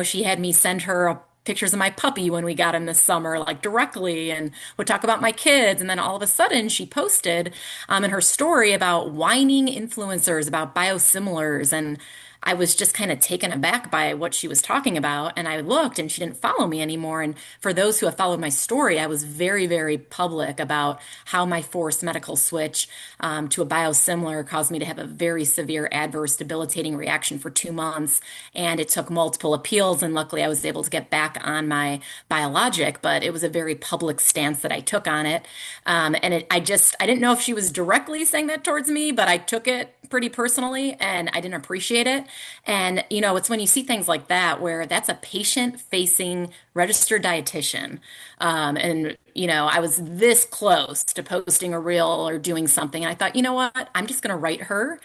She had me send her pictures of my puppy when we got him this summer, like directly, and would talk about my kids. And then all of a sudden, she posted in her story about whining influencers about biosimilars. And I was just kind of taken aback by what she was talking about. And I looked and she didn't follow me anymore. And for those who have followed my story, I was very, very public about how my forced medical switch to a biosimilar caused me to have a very severe adverse debilitating reaction for 2 months. And it took multiple appeals. And luckily, I was able to get back on my biologic, but it was a very public stance that I took on it. I didn't know if she was directly saying that towards me, but I took it pretty personally and I didn't appreciate it. And, it's when you see things like that where that's a patient facing registered dietitian. I was this close to posting a reel or doing something. And I thought, you know what? I'm just going to write her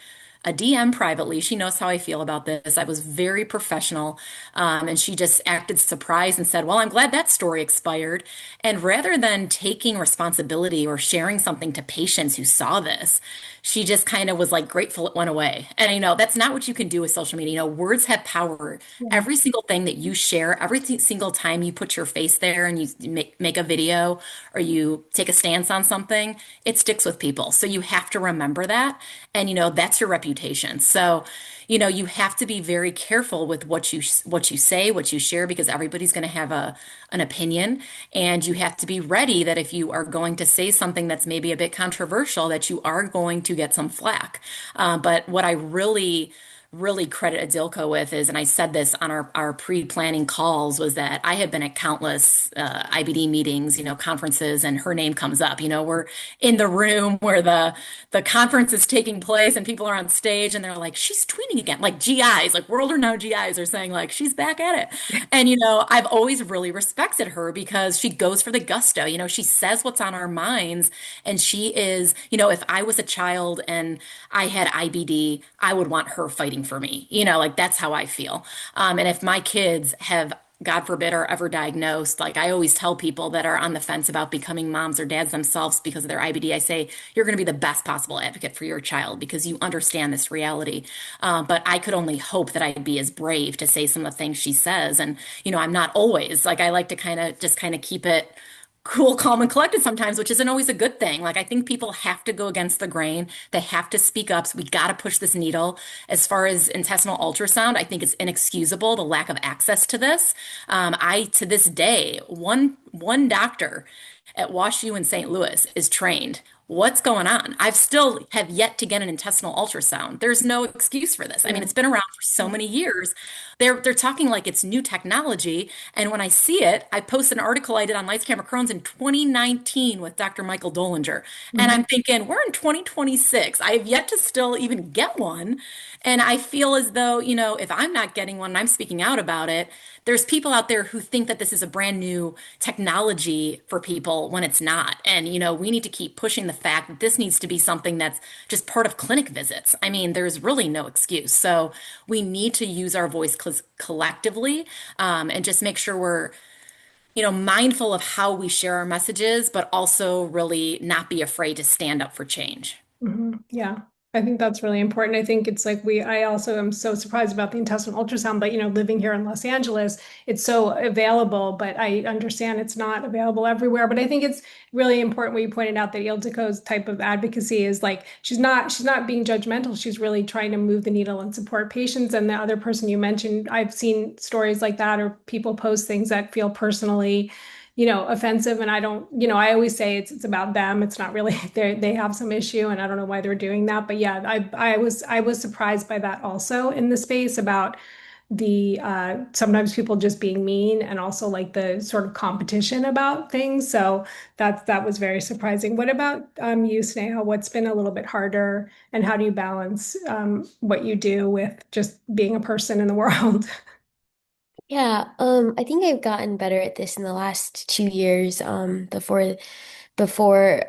a DM privately. She knows how I feel about this. I was very professional. And she just acted surprised and said, well, I'm glad that story expired. And rather than taking responsibility or sharing something to patients who saw this, she just kind of was like grateful it went away. And that's not what you can do with social media. Words have power. yeah, Every single thing that you share, every single time you put your face there and you make a video or you take a stance on something, it sticks with people. So you have to remember that. And that's your reputation. So, you have to be very careful with what you say, what you share, because everybody's going to have an opinion, and you have to be ready that if you are going to say something that's maybe a bit controversial, that you are going to get some flack. But what I really credit Adilko with is, and I said this on our pre-planning calls, was that I have been at countless IBD meetings, conferences, and her name comes up. We're in the room where the conference is taking place and people are on stage and they're like, she's tweeting again. Like GIs, like world renowned GIs are saying like, she's back at it. And, I've always really respected her because she goes for the gusto. She says what's on our minds. And she is, if I was a child and I had IBD, I would want her fighting for me. Like that's how I feel. And if my kids have, God forbid, are ever diagnosed, like I always tell people that are on the fence about becoming moms or dads themselves because of their IBD, I say, you're going to be the best possible advocate for your child because you understand this reality. But I could only hope that I'd be as brave to say some of the things she says. And, I'm not always like, I like to kind of keep it cool, calm, and collected sometimes, which isn't always a good thing. Like, I think people have to go against the grain. They have to speak up. So we got to push this needle. As far as intestinal ultrasound, I think it's inexcusable, the lack of access to this. To this day, one doctor at WashU in St. Louis is trained. What's going on? I've still have yet to get an intestinal ultrasound. There's no excuse for this. I mean, yeah, it's been around for so many years. They're talking like it's new technology. And when I see it, I posted an article I did on Lights Camera Crohn's in 2019 with Dr. Michael Dolinger. And mhm, I'm thinking, we're in 2026. I have yet to still even get one. And I feel as though, if I'm not getting one and I'm speaking out about it, there's people out there who think that this is a brand new technology for people when it's not. And, we need to keep pushing the fact that this needs to be something that's just part of clinic visits. I mean, there's really no excuse. So we need to use our voice collectively, and just make sure we're, mindful of how we share our messages, but also really not be afraid to stand up for change. Yeah, I think that's really important. I think it's like I also am so surprised about the intestinal ultrasound, but living here in Los Angeles, it's so available, but I understand it's not available everywhere. But I think it's really important what you pointed out that Ildiko's type of advocacy is like she's not being judgmental. She's really trying to move the needle and support patients. And the other person you mentioned, I've seen stories like that or people post things that feel personally offensive. And I don't, I always say it's about them. It's not really they have some issue and I don't know why they're doing that. But yeah, I was surprised by that also in the space about the sometimes people just being mean and also like the sort of competition about things. So that was very surprising. What about you, Sneha? What's been a little bit harder and how do you balance what you do with just being a person in the world? Yeah, I think I've gotten better at this in the last 2 years. Before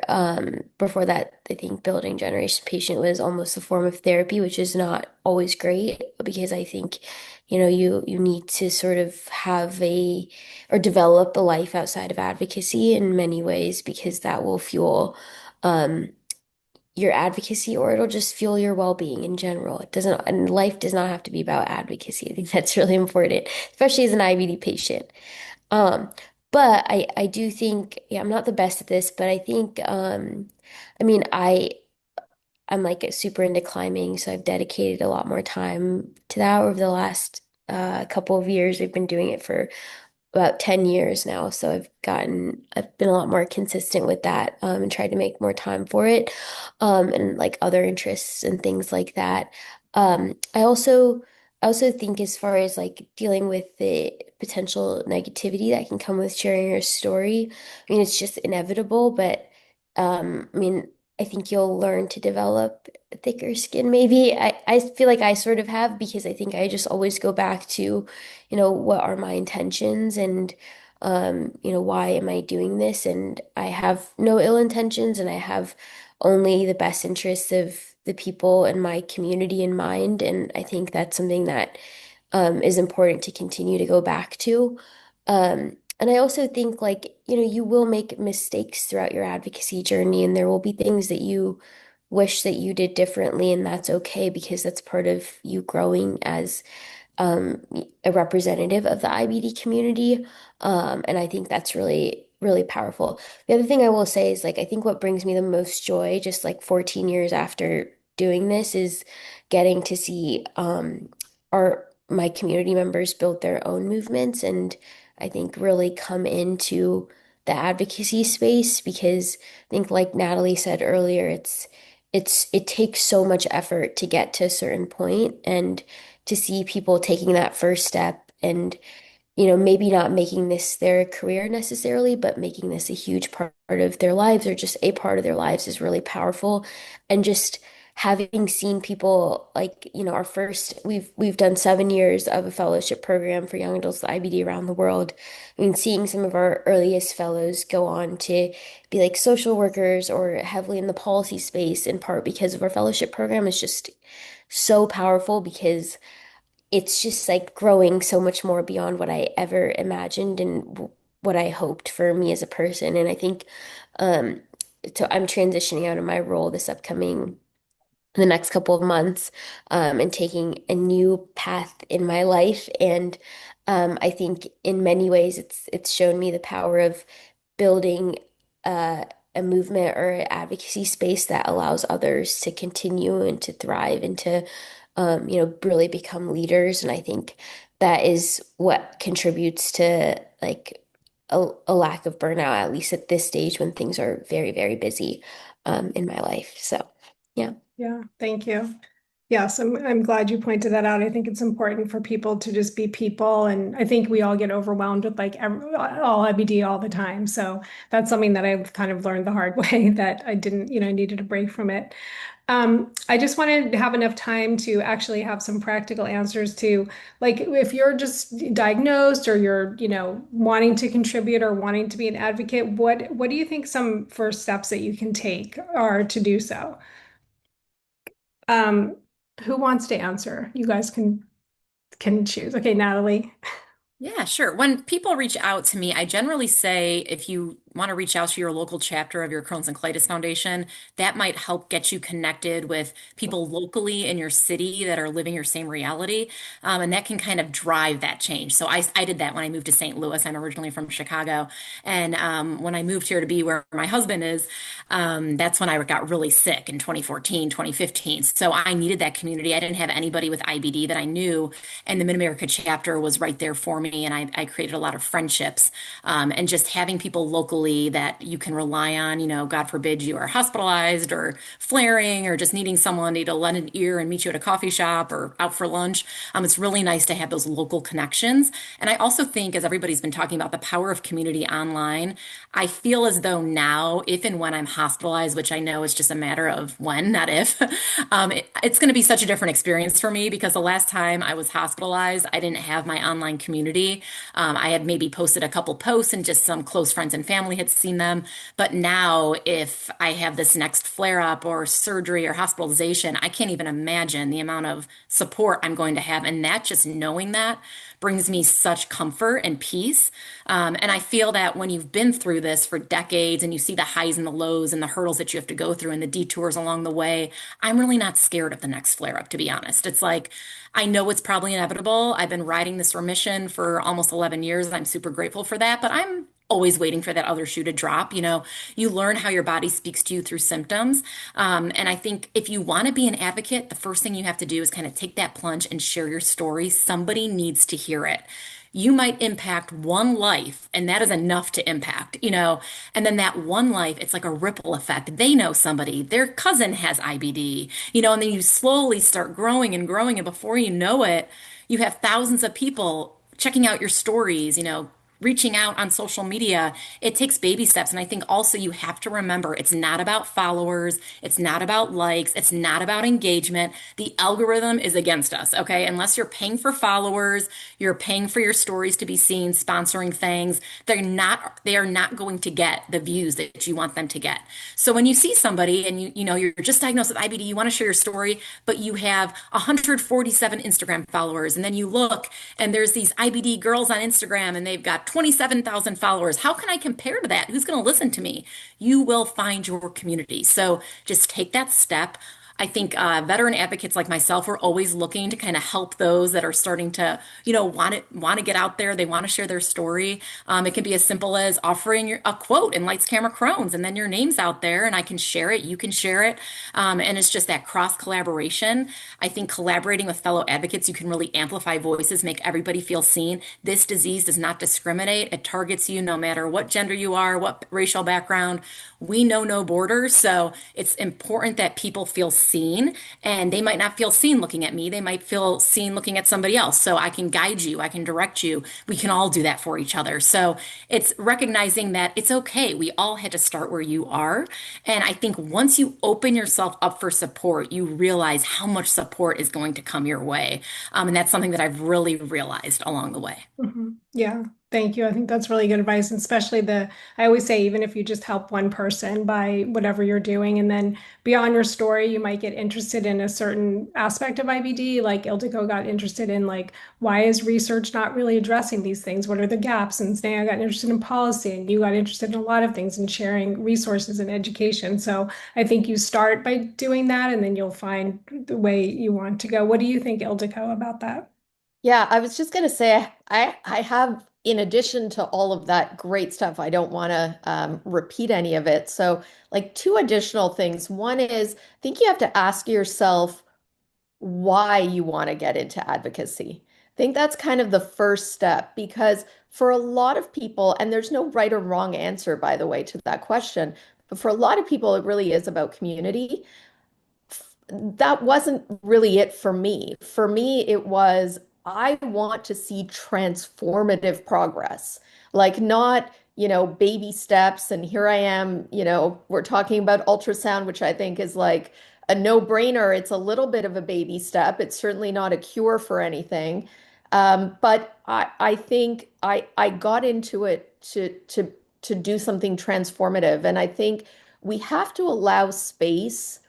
that, I think building generation patient was almost a form of therapy, which is not always great because I think, you need to sort of have or develop a life outside of advocacy in many ways because that will fuel um your advocacy or it'll just fuel your well-being in general. It doesn't, and life does not have to be about advocacy. I think that's really important, especially as an IBD patient. Um, but I do think, yeah, I'm not the best at this, but I think, I mean, I'm like super into climbing, so I've dedicated a lot more time to that over the last couple of years. We've been doing it for about 10 years now. So I've been a lot more consistent with that, and tried to make more time for it, and like other interests and things like that. I also think as far as like dealing with the potential negativity that can come with sharing your story, I mean, it's just inevitable, but, I mean, I think you'll learn to develop thicker skin. Maybe I feel like I sort of have because I think I just always go back to, what are my intentions and, why am I doing this? And I have no ill intentions and I have only the best interests of the people in my community in mind. And I think that's something that is important to continue to go back to. And I also think like, you will make mistakes throughout your advocacy journey, and there will be things that you wish that you did differently, and that's okay because that's part of you growing as um, a representative of the IBD community. And I think that's really, really powerful. The other thing I will say is like, I think what brings me the most joy, just like 14 years after doing this, is getting to see my community members build their own movements and I think really come into the advocacy space because I think like Natalie said earlier, it takes so much effort to get to a certain point and to see people taking that first step and maybe not making this their career necessarily, but making this a huge part of their lives or just a part of their lives is really powerful. And just having seen people like, we've done 7 years of a fellowship program for young adults with IBD around the world. I mean, seeing some of our earliest fellows go on to be like social workers or heavily in the policy space in part because of our fellowship program is just so powerful because it's just like growing so much more beyond what I ever imagined and what I hoped for me as a person. And I think um so I'm transitioning out of my role this upcoming the next couple of months, and taking a new path in my life. And I think in many ways it's shown me the power of building a movement or an advocacy space that allows others to continue and to thrive and to really become leaders. And I think that is what contributes to like a lack of burnout, at least at this stage when things are very, very busy in my life. So yeah. Yeah, thank you. Yes, I'm glad you pointed that out. I think it's important for people to just be people, and I think we all get overwhelmed with like all IBD all the time. So that's something that I've kind of learned the hard way that I didn't, needed a break from it. I just wanted to have enough time to actually have some practical answers to, like, if you're just diagnosed or you're, wanting to contribute or wanting to be an advocate, what do you think some first steps that you can take are to do so? Um, who wants to answer? You guys can choose. Okay, Natalie. Yeah, sure. When people reach out to me, I generally say if you want to reach out to your local chapter of your Crohn's and Colitis Foundation, that might help get you connected with people locally in your city that are living your same reality. And that can kind of drive that change. So I did that when I moved to St. Louis. I'm originally from Chicago. And when I moved here to be where my husband is, that's when I got really sick in 2014, 2015. So I needed that community. I didn't have anybody with IBD that I knew, and the Mid-America chapter was right there for me. And I created a lot of friendships, and just having people locally that you can rely on. God forbid you are hospitalized or flaring or just needing someone to lend an ear and meet you at a coffee shop or out for lunch. It's really nice to have those local connections. And I also think, as everybody's been talking about the power of community online, I feel as though now, if and when I'm hospitalized, which I know is just a matter of when, not if, it's going to be such a different experience for me because the last time I was hospitalized, I didn't have my online community. I had maybe posted a couple posts and just some close friends and family had seen them. But now, if I have this next flare up or surgery or hospitalization, I can't even imagine the amount of support I'm going to have. And that just knowing that brings me such comfort and peace. And I feel that when you've been through this for decades and you see the highs and the lows and the hurdles that you have to go through and the detours along the way, I'm really not scared of the next flare up, to be honest. It's like, I know it's probably inevitable. I've been riding this remission for almost 11 years. And I'm super grateful for that, but I'm always waiting for that other shoe to drop. You learn how your body speaks to you through symptoms. And I think if you want to be an advocate, the first thing you have to do is kind of take that plunge and share your story. Somebody needs to hear it. You might impact one life, and that is enough to impact. And then that one life, it's like a ripple effect. They know somebody, their cousin has IBD, and then you slowly start growing and growing. And before you know it, you have thousands of people checking out your stories, reaching out on social media. It takes baby steps. And I think also you have to remember it's not about followers, it's not about likes, it's not about engagement. The algorithm is against us, okay? Unless you're paying for followers, you're paying for your stories to be seen, sponsoring things, they are not going to get the views that you want them to get. So when you see somebody and you're just diagnosed with IBD, you want to share your story, but you have 147 Instagram followers, and then you look and there's these IBD girls on Instagram and they've got 27,000 followers. How can I compare to that? Who's going to listen to me? You will find your community. So just take that step. I think veteran advocates like myself are always looking to kind of help those that are starting to, want to get out there. They want to share their story. It can be as simple as offering a quote in Lights, Camera, Crohn's, and then your name's out there, and I can share it. You can share it, and it's just that cross collaboration. I think collaborating with fellow advocates, you can really amplify voices, make everybody feel seen. This disease does not discriminate. It targets you no matter what gender you are, what racial background. We know no borders, so it's important that people feel seen, and they might not feel seen looking at me. They might feel seen looking at somebody else. So I can guide you, I can direct you. We can all do that for each other. So it's recognizing that it's okay. We all had to start where you are. And I think once you open yourself up for support, you realize how much support is going to come your way. And that's something that I've really realized along the way. Yeah, thank you. I think that's really good advice, and especially I always say, even if you just help one person by whatever you're doing, and then beyond your story, you might get interested in a certain aspect of IBD. Like Ildiko got interested in, like, why is research not really addressing these things? What are the gaps? And Sneha got interested in policy, and you got interested in a lot of things and sharing resources and education. So I think you start by doing that, and then you'll find the way you want to go. What do you think, Ildiko, about that? Yeah, I was just going to say, I have, in addition to all of that great stuff, I don't want to repeat any of it. So, like, two additional things. One is, I think you have to ask yourself why you want to get into advocacy. I think that's kind of the first step because for a lot of people, and there's no right or wrong answer, by the way, to that question, but for a lot of people, it really is about community. That wasn't really it for me. For me, it was I want to see transformative progress, like not, baby steps. And here I am, we're talking about ultrasound, which I think is like a no-brainer. It's a little bit of a baby step. It's certainly not a cure for anything. But I think I got into it to do something transformative. And I think we have to allow space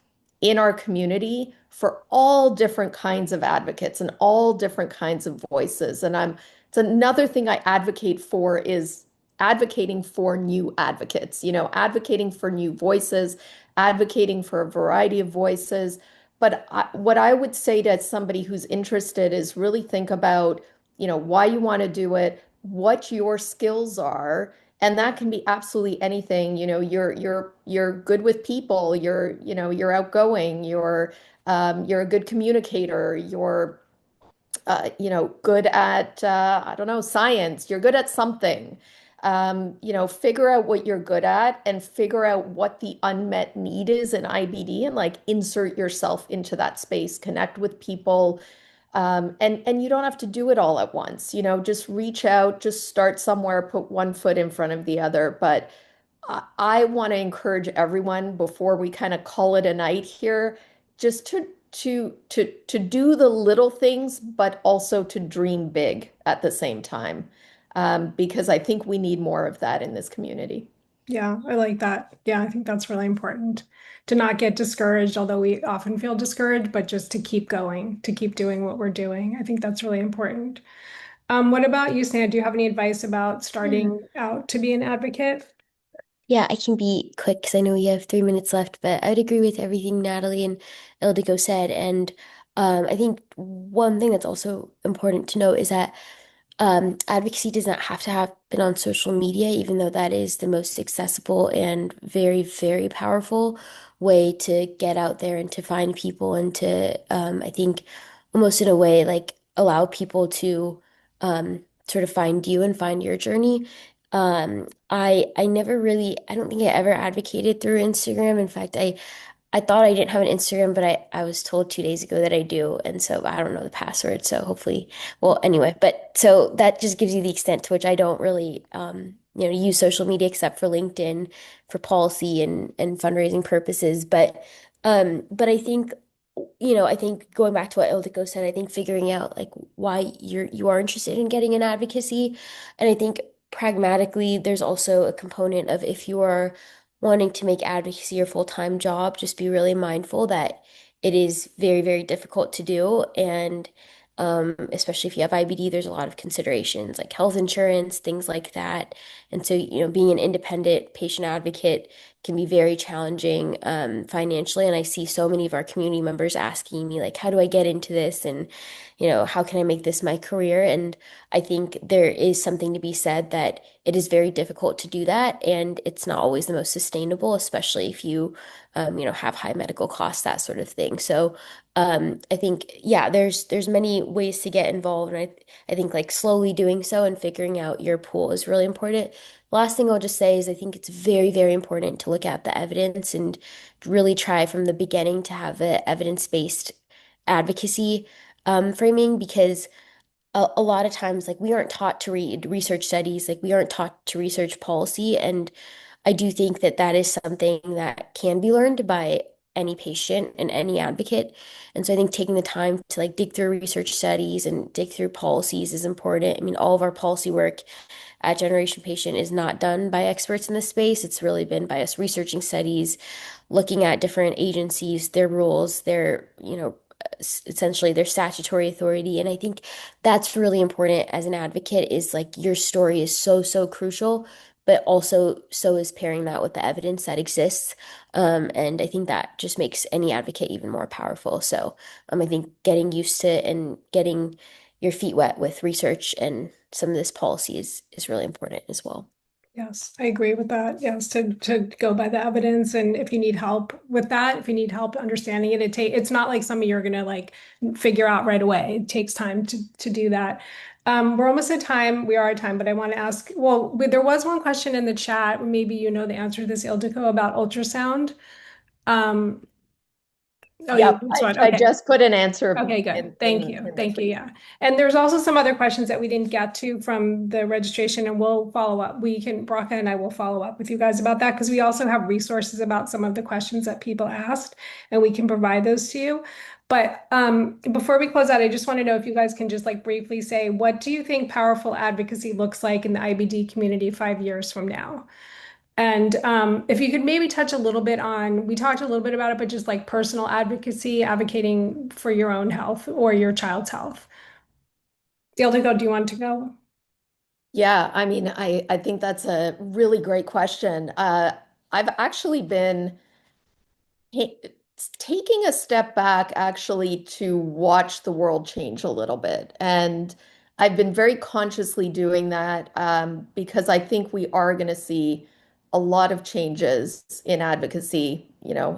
in our community for all different kinds of advocates and all different kinds of voices. And it's another thing I advocate for is advocating for new advocates, advocating for new voices, advocating for a variety of voices. But what I would say to somebody who's interested is really think about, why you want to do it, what your skills are, and that can be absolutely anything. You're good with people, you're outgoing, you're a good communicator, you're good at, I don't know, science, you're good at something. Figure out what you're good at and figure out what the unmet need is in IBD and like insert yourself into that space, connect with people. And you don't have to do it all at once, just reach out, just start somewhere, put one foot in front of the other. But I want to encourage everyone before we kind of call it a night here, just to do the little things, but also to dream big at the same time, because I think we need more of that in this community. Yeah, I like that. Yeah, I think that's really important to not get discouraged, although we often feel discouraged, but just to keep going, to keep doing what we're doing. I think that's really important. What about you, Stan? Do you have any advice about Yeah. starting out to be an advocate? Yeah, I can be quick because I know we have 3 minutes left, but I'd agree with everything Natalie and Ildiko said. And I think one thing that's also important to note is that advocacy does not have to happen on social media, even though that is the most accessible and very, very powerful way to get out there and to find people and to, I think, almost in a way, like allow people to sort of find you and find your journey. I never really, I don't think I ever advocated through Instagram. In fact, I thought I didn't have an Instagram, but I was told 2 days ago that I do. And so I don't know the password. So hopefully, well, anyway, but so that just gives you the extent to which I don't really, use social media except for LinkedIn for policy and fundraising purposes. But I think, I think going back to what Ildiko said, I think figuring out like why you are interested in getting in advocacy. And I think pragmatically, there's also a component of if you are wanting to make advocacy your full-time job, just be really mindful that it is very, very difficult to do. And especially if you have IBD, there's a lot of considerations like health insurance, things like that. And so, being an independent patient advocate can be very challenging financially. And I see so many of our community members asking me, like, how do I get into this? And, how can I make this my career? And I think there is something to be said that it is very difficult to do that. And it's not always the most sustainable, especially if you, have high medical costs, that sort of thing. So, I think, yeah, there's many ways to get involved. And I think like slowly doing so and figuring out your pool is really important. Last thing I'll just say is I think it's very, very important to look at the evidence and really try from the beginning to have an evidence-based advocacy framing because a lot of times like we aren't taught to read research studies, like we aren't taught to research policy. And I do think that that is something that can be learned by any patient and any advocate. And so I think taking the time to like dig through research studies and dig through policies is important. I mean, all of our policy work at Generation Patient is not done by experts in this space. It's really been by us researching studies, looking at different agencies, their rules, their, essentially their statutory authority. And I think that's really important as an advocate is like your story is so, so crucial, but also so is pairing that with the evidence that exists. And I think that just makes any advocate even more powerful. So I think getting used to and getting your feet wet with research and some of this policy is really important as well. Yes, I agree with that. Yes, to go by the evidence, and if you need help with that, if you need help understanding it, it's not like something you're gonna like figure out right away. It takes time to do that. We're almost at time. We are at time, but I want to ask. Well, there was one question in the chat. Maybe you know the answer to this, Ildiko, about ultrasound. Um, Oh, you Yep, just one. I Okay. just put an answer Okay, good. in Thank you. in the Thank you. tweet. Yeah. And there's also some other questions that we didn't get to from the registration, and we'll follow up. Braca and I will follow up with you guys about that because we also have resources about some of the questions that people asked, and we can provide those to you. But before we close out, I just want to know if you guys can just like briefly say, what do you think powerful advocacy looks like in the IBD community 5 years from now? And if you could maybe touch a little bit on, we talked a little bit about it, but just like personal advocacy, advocating for your own health or your child's health. Ildiko, do you want to go? Yeah, I mean, I think that's a really great question. I've actually been ta- taking a step back actually to watch the world change a little bit. And I've been very consciously doing that because I think we are going to see a lot of changes in advocacy,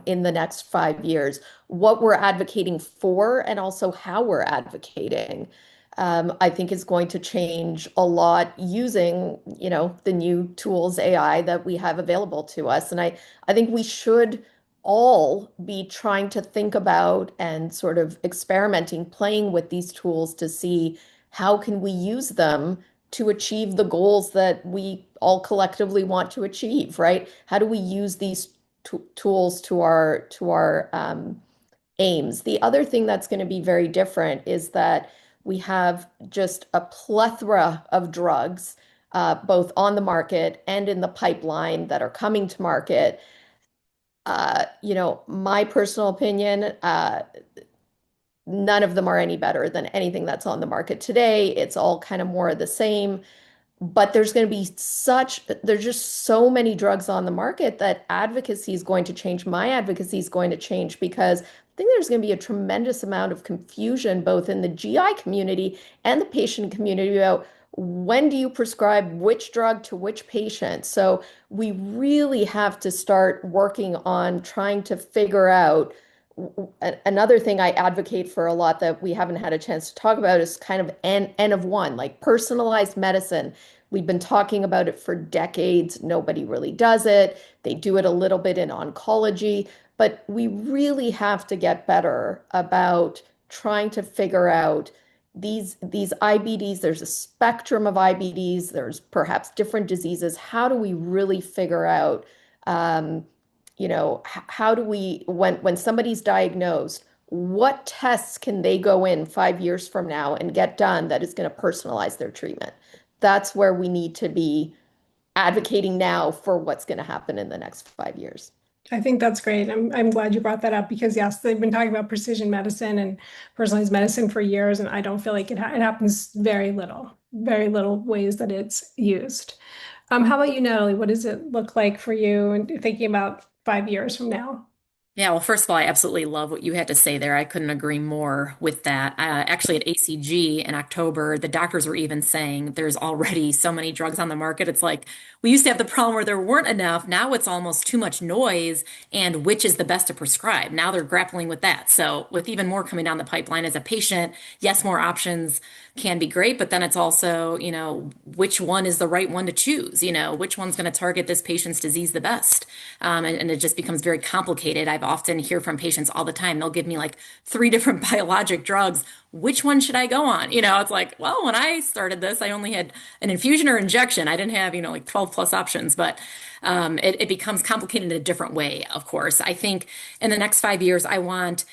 in the next 5 years, what we're advocating for and also how we're advocating. I think is going to change a lot using, the new tools, AI that we have available to us. And I think we should all be trying to think about and sort of experimenting, playing with these tools to see how can we use them to achieve the goals that we all collectively want to achieve, right? How do we use these tools to our aims? The other thing that's going to be very different is that we have just a plethora of drugs, both on the market and in the pipeline that are coming to market. My personal opinion, none of them are any better than anything that's on the market today. It's all kind of more of the same. But there's just so many drugs on the market that advocacy is going to change. My advocacy is going to change because I think there's going to be a tremendous amount of confusion both in the GI community and the patient community about when do you prescribe which drug to which patient. So we really have to start working on trying to figure out. Another thing I advocate for a lot that we haven't had a chance to talk about is kind of N of one, like personalized medicine. We've been talking about it for decades. Nobody really does it. They do it a little bit in oncology, but we really have to get better about trying to figure out these IBDs. There's a spectrum of IBDs. There's perhaps different diseases. How do we really figure out, how do we, when somebody's diagnosed, what tests can they go in 5 years from now and get done that is going to personalize their treatment? That's where we need to be advocating now for what's going to happen in the next 5 years. I think that's great. I'm glad you brought that up because yes, they've been talking about precision medicine and personalized medicine for years, and I don't feel like it happens very little ways that it's used. How about you, Natalie? What does it look like for you and thinking about 5 years from now? Yeah, well, first of all, I absolutely love what you had to say there. I couldn't agree more with that. Actually, at ACG in October, the doctors were even saying there's already so many drugs on the market. It's like we used to have the problem where there weren't enough. Now it's almost too much noise, and which is the best to prescribe? Now they're grappling with that. So, with even more coming down the pipeline as a patient, yes, more options can be great, but then it's also, which one is the right one to choose? Which one's going to target this patient's disease the best? And it just becomes very complicated. I've often hear from patients all the time. They'll give me like three different biologic drugs. Which one should I go on? It's like, well, when I started this, I only had an infusion or injection. I didn't have, like 12 plus options, but it becomes complicated in a different way, of course. I think in the next 5 years, I want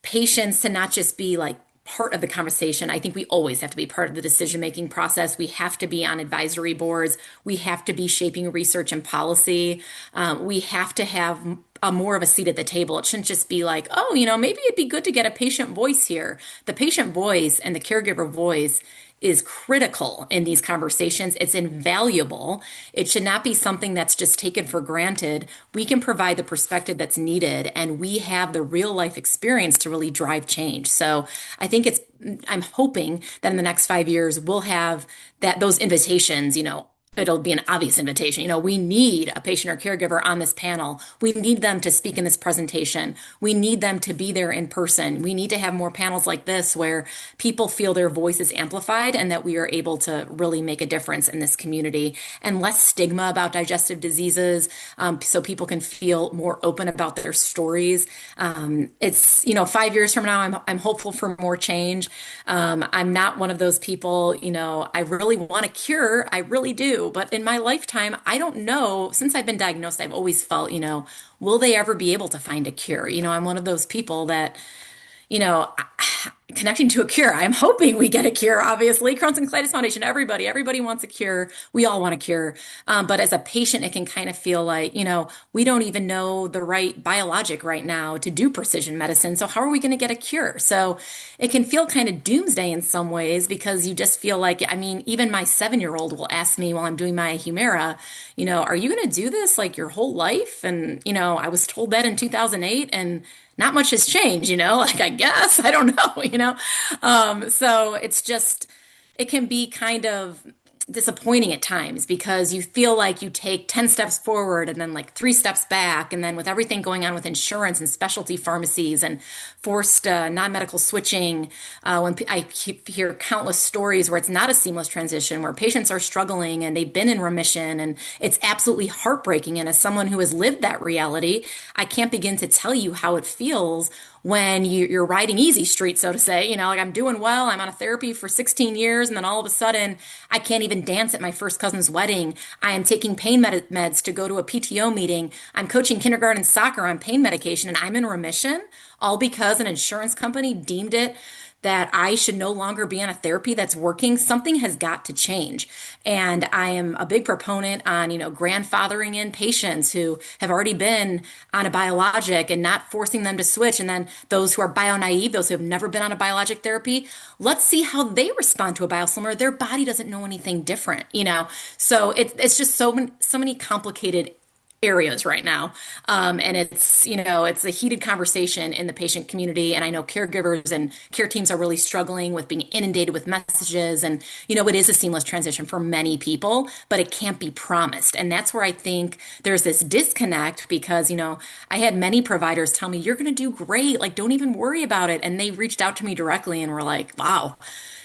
patients to not just be like part of the conversation. I think we always have to be part of the decision-making process. We have to be on advisory boards. We have to be shaping research and policy. We have to have a more of a seat at the table. It shouldn't just be like, oh, maybe it'd be good to get a patient voice here. The patient voice and the caregiver voice is critical in these conversations. It's invaluable. It should not be something that's just taken for granted. We can provide the perspective that's needed, and we have the real life experience to really drive change. So I think I'm hoping that in the next 5 years, we'll have those invitations, it'll be an obvious invitation. We need a patient or caregiver on this panel. We need them to speak in this presentation. We need them to be there in person. We need to have more panels like this where people feel their voice is amplified and that we are able to really make a difference in this community, and less stigma about digestive diseases, so people can feel more open about their stories. It's, 5 years from now, I'm hopeful for more change. I'm not one of those people, I really want a cure. I really do. But in my lifetime, I don't know. Since I've been diagnosed, I've always felt, will they ever be able to find a cure? I'm one of those people that you know, connecting to a cure. I'm hoping we get a cure, obviously. Crohn's and Colitis Foundation, everybody wants a cure. We all want a cure. But as a patient, it can kind of feel like, we don't even know the right biologic right now to do precision medicine. So how are we going to get a cure? So it can feel kind of doomsday in some ways because you just feel like, even my 7-year-old will ask me while I'm doing my Humira, are you going to do this like your whole life? And, I was told that in 2008 and not much has changed, like I guess, I don't know, so it's just, it can be kind of disappointing at times because you feel like you take 10 steps forward and then like 3 steps back. And then with everything going on with insurance and specialty pharmacies and forced non-medical switching, I hear countless stories where it's not a seamless transition, where patients are struggling and they've been in remission and it's absolutely heartbreaking. And as someone who has lived that reality, I can't begin to tell you how it feels when you're riding easy street, so to say, like I'm doing well, I'm on a therapy for 16 years, and then all of a sudden I can't even dance at my first cousin's wedding. I am taking pain meds to go to a PTO meeting. I'm coaching kindergarten soccer on pain medication, and I'm in remission, all because an insurance company deemed it that I should no longer be on a therapy that's working. Something has got to change. And I am a big proponent on, grandfathering in patients who have already been on a biologic and not forcing them to switch. And then those who are bio naive, those who have never been on a biologic therapy, let's see how they respond to a biosimilar. Their body doesn't know anything different. So it's just so many complicated areas right now. And it's a heated conversation in the patient community. And I know caregivers and care teams are really struggling with being inundated with messages. And, it is a seamless transition for many people, but it can't be promised. And that's where I think there's this disconnect because, I had many providers tell me, you're going to do great. Like, don't even worry about it. And they reached out to me directly and were like, wow,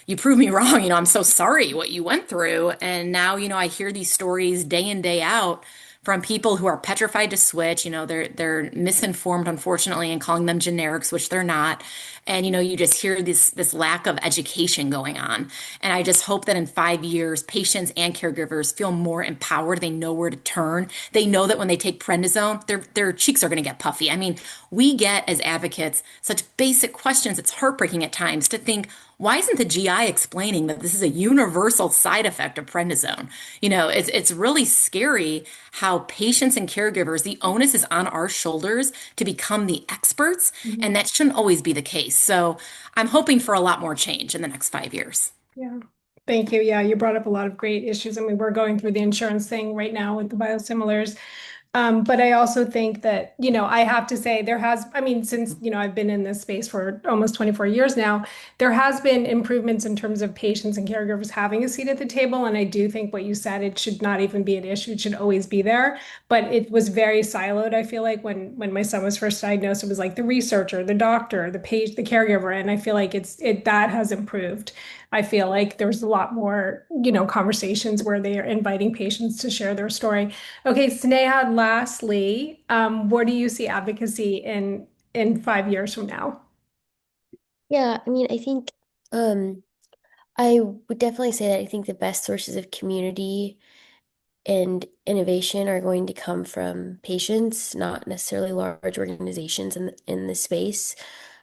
you proved me wrong. I'm so sorry what you went through. And now, I hear these stories day in, day out from people who are petrified to switch. They're misinformed, unfortunately, and calling them generics, which they're not. And you just hear this lack of education going on. And I just hope that in 5 years, patients and caregivers feel more empowered. They know where to turn. They know that when they take prednisone, their cheeks are going to get puffy. We get as advocates such basic questions. It's heartbreaking at times to think, why isn't the GI explaining that this is a universal side effect of prednisone? It's really scary how patients and caregivers, the onus is on our shoulders to become the experts, and that shouldn't always be the case. So I'm hoping for a lot more change in the next 5 years. Yeah. Thank you. Yeah, you brought up a lot of great issues. We're going through the insurance thing right now with the biosimilars. But I also think that, I have to say since, I've been in this space for almost 24 years now, there has been improvements in terms of patients and caregivers having a seat at the table. And I do think what you said, it should not even be an issue. It should always be there. But it was very siloed. I feel like when my son was first diagnosed, it was like the researcher, the doctor, the the caregiver. And I feel like that has improved. I feel like there's a lot more, conversations where they are inviting patients to share their story. Okay, Sneha, lastly, where do you see advocacy in 5 years from now? Yeah, I think um, I would definitely say that I think the best sources of community and innovation are going to come from patients, not necessarily large organizations in the space.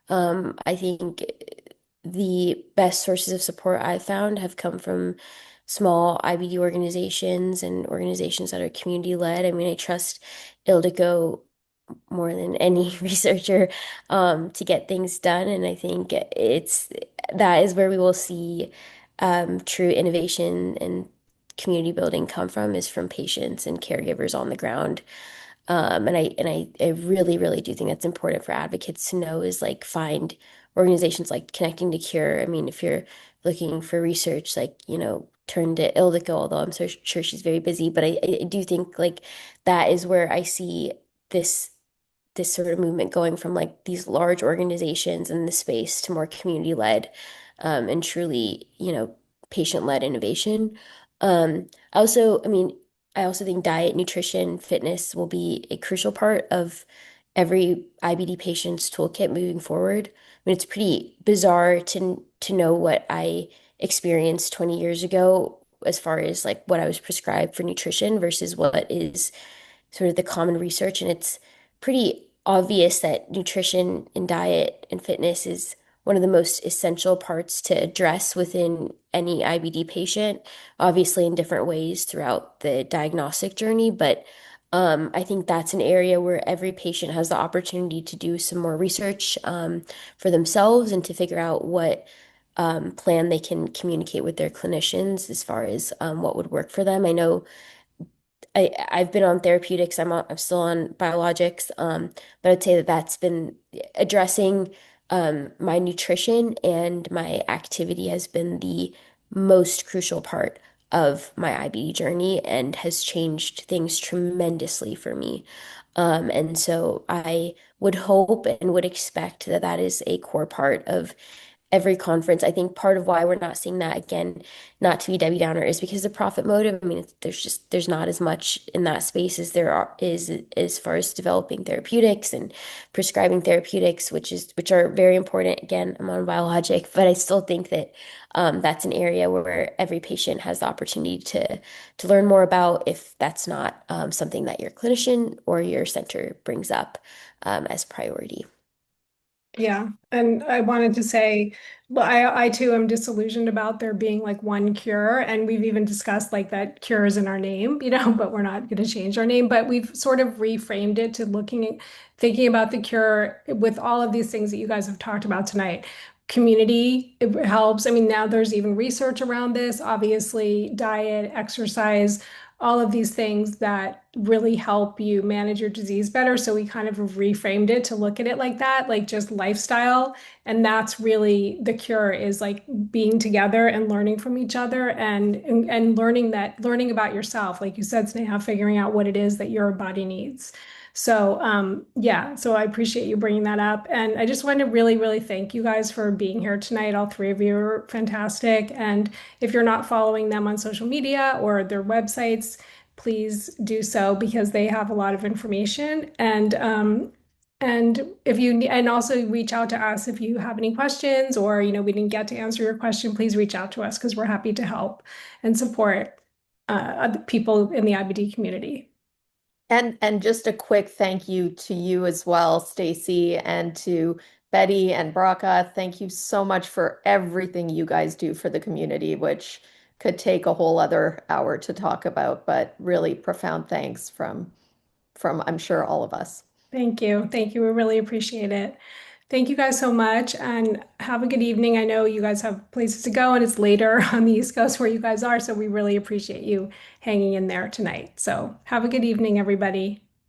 I think the best sources of support I've found have come from small IBD organizations and organizations that are community led. I trust Ildiko more than any researcher to get things done. And I think that is where we will see true innovation and community building come from, is from patients and caregivers on the ground. And I really, really do think that's important for advocates to know, is like find organizations like Connecting to Cure. I mean, if you're looking for research, like, turn to Ildiko, although I'm so sure she's very busy, but I do think like that is where I see this this sort of movement going from like these large organizations in the space to more community-led and truly, patient-led innovation. I mean, I also think diet, nutrition, fitness will be a crucial part of every IBD patient's toolkit moving forward. I mean, it's pretty bizarre to know what I experienced 20 years ago as far as like what I was prescribed for nutrition versus what is sort of the common research. And it's pretty obvious that nutrition and diet and fitness is one of the most essential parts to address within any IBD patient, obviously in different ways throughout the diagnostic journey. But I think that's an area where every patient has the opportunity to do some more research for themselves and to figure out what plan they can communicate with their clinicians as far as what would work for them. I know I've been on therapeutics. I'm still on biologics. But I'd say that that's been addressing my nutrition and my activity has been the most crucial part of my IBD journey and has changed things tremendously for me. And so I would hope and would expect that that is a core part of every conference. I think part of why we're not seeing that again, not to be Debbie Downer, is because of profit motive. I mean, there's not as much in that space as is as far as developing therapeutics and prescribing therapeutics, which are very important. Again, I'm on biologic, but I still think that that's an area where every patient has the opportunity to learn more about if that's not something that your clinician or your center brings up as priority. Yeah, and I wanted to say, well, I too am disillusioned about there being like one cure, and we've even discussed like that cure is in our name, but we're not going to change our name. But we've sort of reframed it to thinking about the cure with all of these things that you guys have talked about tonight. Community, it helps. I mean, now there's even research around this, obviously, diet, exercise, all of these things that really help you manage your disease better. So we kind of reframed it to look at it like that, like just lifestyle. And that's really the cure is like being together and learning from each other and learning about yourself. Like you said, Sneha, figuring out what it is that your body needs. So yeah, so I appreciate you bringing that up. And I just want to really, really thank you guys for being here tonight. All three of you are fantastic. And if you're not following them on social media or their websites, please do so because they have a lot of information. And if you and also reach out to us if you have any questions or we didn't get to answer your question, please reach out to us because we're happy to help and support other people in the IBD community. And just a quick thank you to you as well, Stacy, and to Betty and Braca. Thank you so much for everything you guys do for the community, which could take a whole other hour to talk about, but really profound thanks from I'm sure all of us. Thank you. Thank you. We really appreciate it. Thank you guys so much and have a good evening. I know you guys have places to go and it's later on the East Coast where you guys are, so we really appreciate you hanging in there tonight. So have a good evening, everybody.